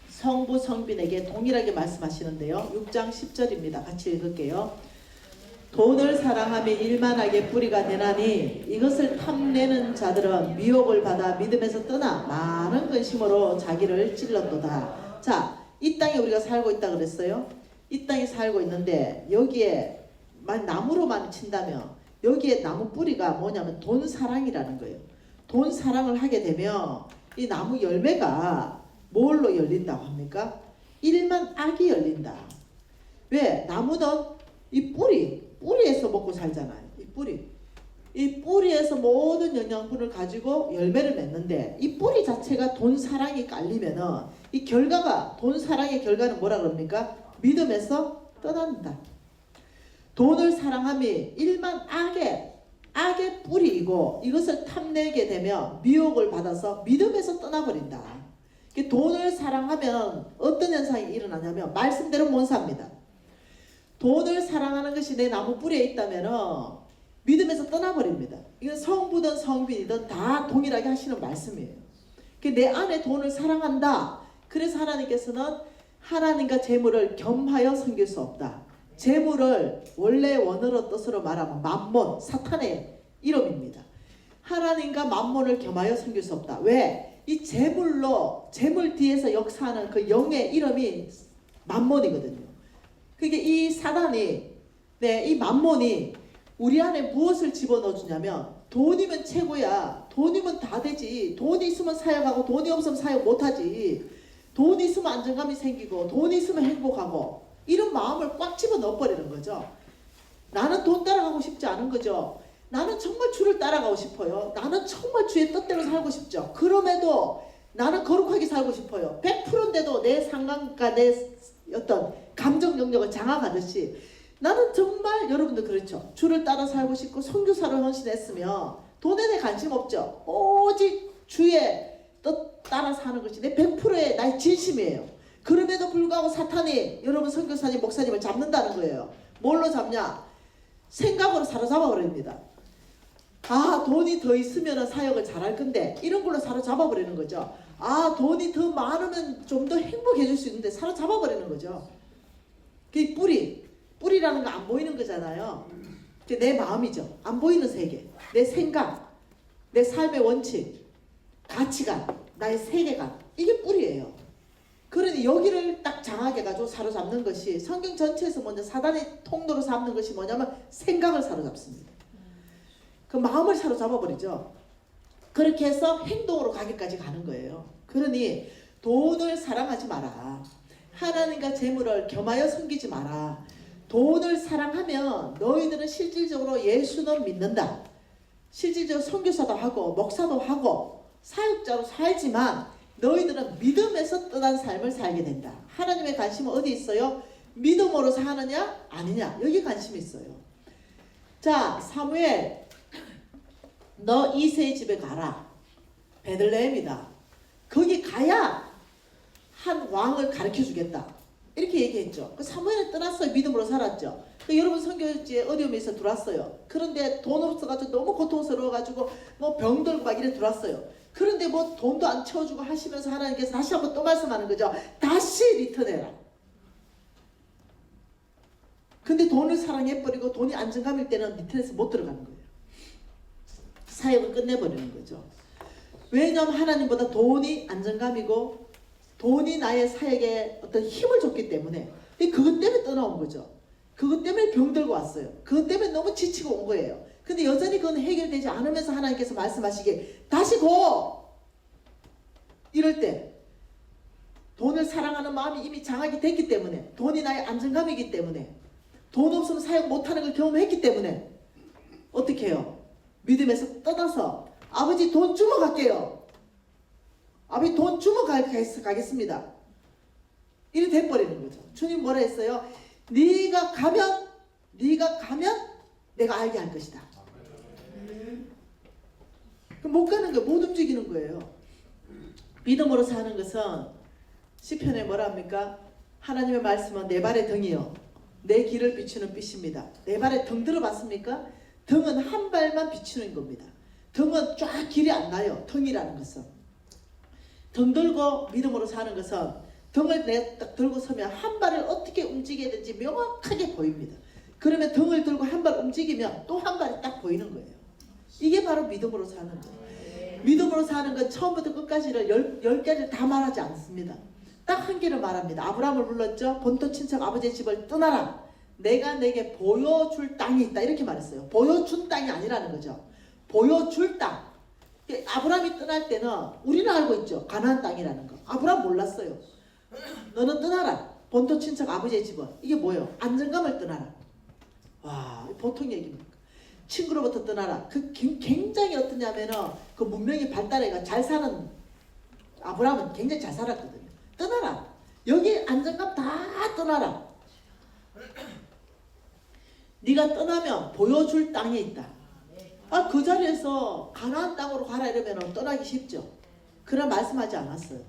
성부 성빈에게 동일하게 말씀하시는데요. 6장 10절입니다. 같이 읽을게요. 돈을 사랑하며 일만하게 뿌리가 되나니 이것을 탐내는 자들은 미혹을 받아 믿음에서 떠나 많은 근심으로 자기를 찔렀도다. 자, 이 땅에 우리가 살고 있다 그랬어요. 이 땅에 살고 있는데 여기에 나무로만 친다면 여기에 나무 뿌리가 뭐냐면 돈 사랑이라는 거예요. 돈 사랑을 하게 되면 이 나무 열매가 뭘로 열린다고 합니까? 일만 악이 열린다. 왜? 나무는 이 뿌리에서 먹고 살잖아요. 이 뿌리에서 모든 영양분을 가지고 열매를 맺는데 이 뿌리 자체가 돈 사랑이 깔리면은 이 결과가, 돈 사랑의 결과는 뭐라 그럽니까? 믿음에서 떠난다. 돈을 사랑함이 일만 악의 뿌리이고 이것을 탐내게 되면 미혹을 받아서 믿음에서 떠나버린다. 돈을 사랑하면 어떤 현상이 일어나냐면 말씀대로 못 삽니다. 돈을 사랑하는 것이 내 나무 뿌리에 있다면 믿음에서 떠나버립니다. 이건 성부든 성빈이든 다 동일하게 하시는 말씀이에요. 내 안에 돈을 사랑한다. 그래서 하나님께서는 하나님과 재물을 겸하여 섬길 수 없다. 재물을 원래 원어로 뜻으로 말하면 만몬, 사탄의 이름입니다. 하나님과 만몬을 겸하여 섬길 수 없다. 왜? 이 재물 뒤에서 역사하는 그 영의 이름이 만몬이거든요. 그게 이 사단이, 이 만몬이 우리 안에 무엇을 집어넣어 주냐면 돈이면 최고야. 돈이면 다 되지. 돈이 있으면 사역하고 돈이 없으면 사역 못하지. 돈이 있으면 안정감이 생기고 돈이 있으면 행복하고 이런 마음을 꽉 집어넣어 버리는 거죠. 나는 돈 따라가고 싶지 않은 거죠. 나는 정말 주를 따라가고 싶어요. 나는 정말 주의 뜻대로 살고 싶죠. 그럼에도 나는 거룩하게 살고 싶어요. 100%인데도 내 상관과 내 어떤 감정 영역을 장악하듯이 나는 정말 여러분들 그렇죠. 주를 따라 살고 싶고 선교사를 헌신했으면 돈에 대해 관심 없죠. 오직 주의 뜻 따라 사는 것이 내 100%의 나의 진심이에요. 그럼에도 불구하고 사탄이 여러분 선교사님 목사님을 잡는다는 거예요. 뭘로 잡냐? 생각으로 사로잡아 버립니다. 아, 돈이 더 있으면 사역을 잘할 건데 이런 걸로 사로잡아 버리는 거죠. 아, 돈이 더 많으면 좀 더 행복해질 수 있는데 사로잡아 버리는 거죠. 그게 뿌리라는 거 안 보이는 거잖아요. 그게 내 마음이죠. 안 보이는 세계, 내 생각, 내 삶의 원칙, 가치관, 나의 세계관, 이게 뿌리예요. 그러니 여기를 딱 장악해 가지고 사로잡는 것이, 성경 전체에서 먼저 사단의 통로로 삼는 것이 뭐냐면 생각을 사로잡습니다. 그 마음을 사로잡아 버리죠. 그렇게 해서 행동으로 가기까지 가는 거예요. 그러니 돈을 사랑하지 마라. 하나님과 재물을 겸하여 섬기지 마라. 돈을 사랑하면 너희들은 실질적으로 예수는 믿는다. 실질적으로 선교사도 하고 목사도 하고 사역자로 살지만 너희들은 믿음에서 떠난 삶을 살게 된다. 하나님의 관심은 어디 있어요? 믿음으로 사느냐 아니냐, 여기 관심이 있어요. 자, 사무엘, 너 이새의 집에 가라. 베들레헴이다. 거기 가야 한 왕을 가르쳐 주겠다. 이렇게 얘기했죠. 그 사무엘은 떠났어요. 믿음으로 살았죠. 그 여러분 선교지에 어려움이 있어 들어왔어요. 그런데 돈 없어가지고 너무 고통스러워가지고 뭐 병들고 막 이래 들어왔어요. 그런데 뭐 돈도 안 채워주고 하시면서 하나님께서 다시 한번 또 말씀하는 거죠. 다시 리턴해라. 근데 돈을 사랑해버리고 돈이 안정감일 때는 리턴해서 못 들어가는 거예요. 사역을 끝내버리는 거죠. 왜냐하면 하나님보다 돈이 안정감이고 돈이 나의 사역에 어떤 힘을 줬기 때문에, 그것 때문에 떠나온 거죠. 그것 때문에 병들고 왔어요. 그것 때문에 너무 지치고 온 거예요. 근데 여전히 그건 해결되지 않으면서 하나님께서 말씀하시기에 다시 고! 이럴 때 돈을 사랑하는 마음이 이미 장악이 됐기 때문에, 돈이 나의 안정감이기 때문에, 돈 없으면 사역 못하는 걸 경험했기 때문에 어떻게 해요? 믿음에서 떠나서 아버지 돈 주러 갈게요. 아버지 돈 주러 가겠습니다. 이래 돼버리는 거죠. 주님 뭐라 했어요? 네가 가면 내가 알게 할 것이다. 그럼 못 가는 거예요. 못 움직이는 거예요. 믿음으로 사는 것은 시편에 뭐라 합니까? 하나님의 말씀은 내 발의 등이요 내 길을 비추는 빛입니다. 내 발에 등 들어봤습니까? 등은 한 발만 비추는 겁니다. 등은 쫙 길이 안 나요. 등이라는 것은. 등 들고 믿음으로 사는 것은 등을 딱 들고 서면 한 발을 어떻게 움직여야 되는지 명확하게 보입니다. 그러면 등을 들고 한 발 움직이면 또 한 발이 딱 보이는 거예요. 이게 바로 믿음으로 사는 거예요. 믿음으로 사는 건 처음부터 끝까지를 열 가지를 다 말하지 않습니다. 딱 한 개를 말합니다. 아브라함을 불렀죠. 본토 친척 아버지의 집을 떠나라. 내가 내게 보여줄 땅이 있다. 이렇게 말했어요. 보여준 땅이 아니라는 거죠. 보여줄 땅. 아브라함이 떠날 때는 우리는 알고 있죠. 가나안 땅이라는 거. 아브라함 몰랐어요. 너는 떠나라. 본토 친척 아버지의 집은. 이게 뭐예요? 안정감을 떠나라. 와, 보통 얘기입니까? 친구로부터 떠나라. 그 굉장히 어떠냐면은 그 문명이 발달해가 잘 사는, 아브라함은 굉장히 잘 살았거든요. 떠나라. 여기 안정감 다 떠나라. 네가 떠나면 보여줄 땅이 있다. 아, 그 자리에서 가나안 땅으로 가라 이러면 떠나기 쉽죠. 그런 말씀하지 않았어요.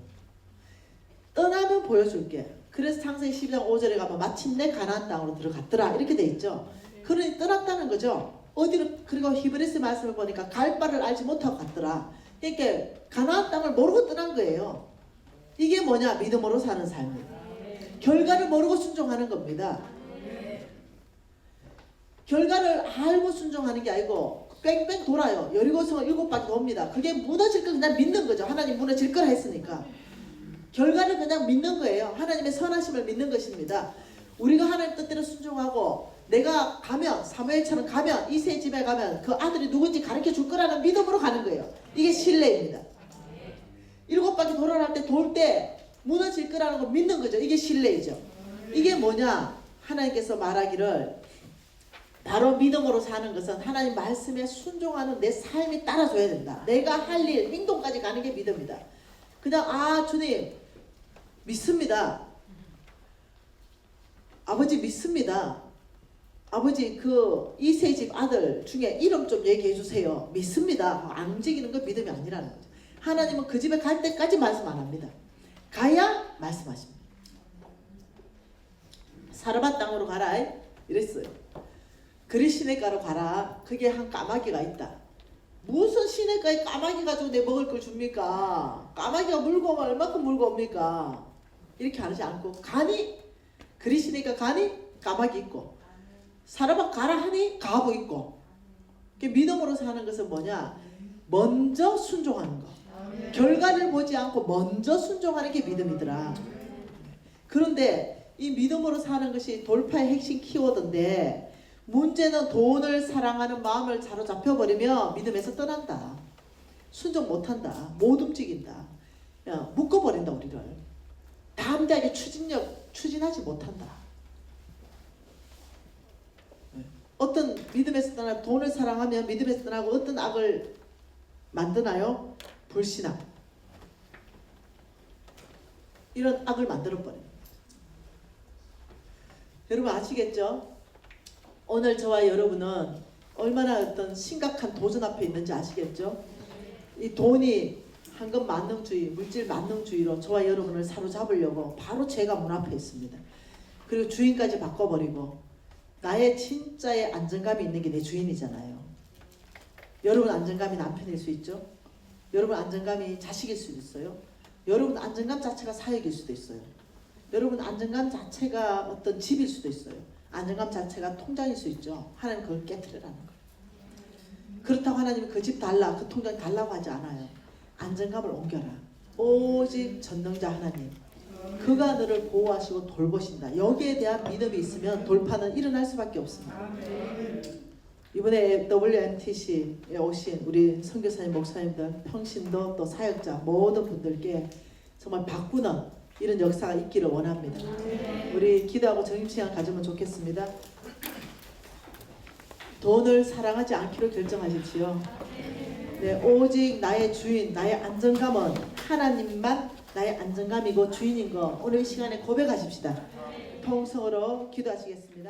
떠나면 보여줄게. 그래서 창세기 12장 5절에 가면 마침내 가나안 땅으로 들어갔더라 이렇게 돼 있죠. 그러니 떠났다는 거죠. 어디로, 그리고 히브리스 말씀을 보니까 갈 바를 알지 못하고 갔더라. 그러니까 가나안 땅을 모르고 떠난 거예요. 이게 뭐냐? 믿음으로 사는 삶이에요. 결과를 모르고 순종하는 겁니다. 결과를 알고 순종하는 게 아니고 뺑뺑 돌아요. 여리고성을 7바퀴 돕니다. 그게 무너질 걸 그냥 믿는 거죠. 하나님 무너질 거라 했으니까. 결과를 그냥 믿는 거예요. 하나님의 선하심을 믿는 것입니다. 우리가 하나님 뜻대로 순종하고 내가 가면, 사무엘처럼 가면, 이새의 집에 가면 그 아들이 누군지 가르쳐 줄 거라는 믿음으로 가는 거예요. 이게 신뢰입니다. 7바퀴 돌아갈 때 돌 때 무너질 거라는 걸 믿는 거죠. 이게 신뢰이죠. 이게 뭐냐? 하나님께서 말하기를 바로 믿음으로 사는 것은 하나님 말씀에 순종하는 내 삶이 따라줘야 된다. 내가 할 일, 행동까지 가는 게 믿음이다. 그냥 아 주님 믿습니다. 아버지 믿습니다. 아버지 그 이세 집 아들 중에 이름 좀 얘기해 주세요. 믿습니다. 안 움직이는 건 믿음이 아니라는 거죠. 하나님은 그 집에 갈 때까지 말씀 안 합니다. 가야 말씀하십니다. 사르밧 땅으로 가라 이랬어요. 그리 시냇가로 가라. 거기에 한 까마귀가 있다. 무슨 시냇가에 까마귀 가지고 내 먹을 걸 줍니까? 까마귀가 물고 오면 얼마큼 물고 옵니까? 이렇게 하지 않고 가니 그리 시냇가 가니 까마귀 있고 사르밧 가라 하니 가부 있고. 믿음으로 사는 것은 뭐냐? 먼저 순종하는 거. 결과를 보지 않고 먼저 순종하는 게 믿음이더라. 그런데 이 믿음으로 사는 것이 돌파의 핵심 키워드인데 문제는 돈을 사랑하는 마음을 사로잡혀 버리면 믿음에서 떠난다. 순종 못한다. 못 움직인다. 묶어버린다 우리를. 담대하게 추진하지 못한다. 어떤 믿음에서 떠나 돈을 사랑하면 믿음에서 떠나고 어떤 악을 만드나요? 불신앙. 이런 악을 만들어버립니다. 여러분 아시겠죠? 오늘 저와 여러분은 얼마나 어떤 심각한 도전 앞에 있는지 아시겠죠? 이 돈이 황금 만능주의, 물질 만능주의로 저와 여러분을 사로잡으려고 바로 죄가 문 앞에 있습니다. 그리고 주인까지 바꿔버리고 나의 진짜의 안정감이 있는 게 내 주인이잖아요. 여러분 안정감이 남편일 수 있죠? 여러분 안정감이 자식일 수도 있어요. 여러분 안정감 자체가 사역일 수도 있어요. 여러분 안정감 자체가 어떤 집일 수도 있어요. 안정감 자체가 통장일 수 있죠. 하나님 그걸 깨트리라는 거예요. 그렇다고 하나님이 그 집 달라, 그 통장 달라고 하지 않아요. 안정감을 옮겨라. 오직 전능자 하나님. 그가 너를 보호하시고 돌보신다. 여기에 대한 믿음이 있으면 돌파는 일어날 수밖에 없습니다. 이번에 WNTC에 오신 우리 선교사님, 목사님들, 평신도 또 사역자 모든 분들께 정말 바꾸는 이런 역사가 있기를 원합니다. 우리 기도하고 점심시간 가지면 좋겠습니다. 돈을 사랑하지 않기로 결정하십시오. 네, 오직 나의 주인, 나의 안정감은 하나님만 나의 안정감이고 주인인 거 오늘 이 시간에 고백하십시다. 통성으로 기도하시겠습니다.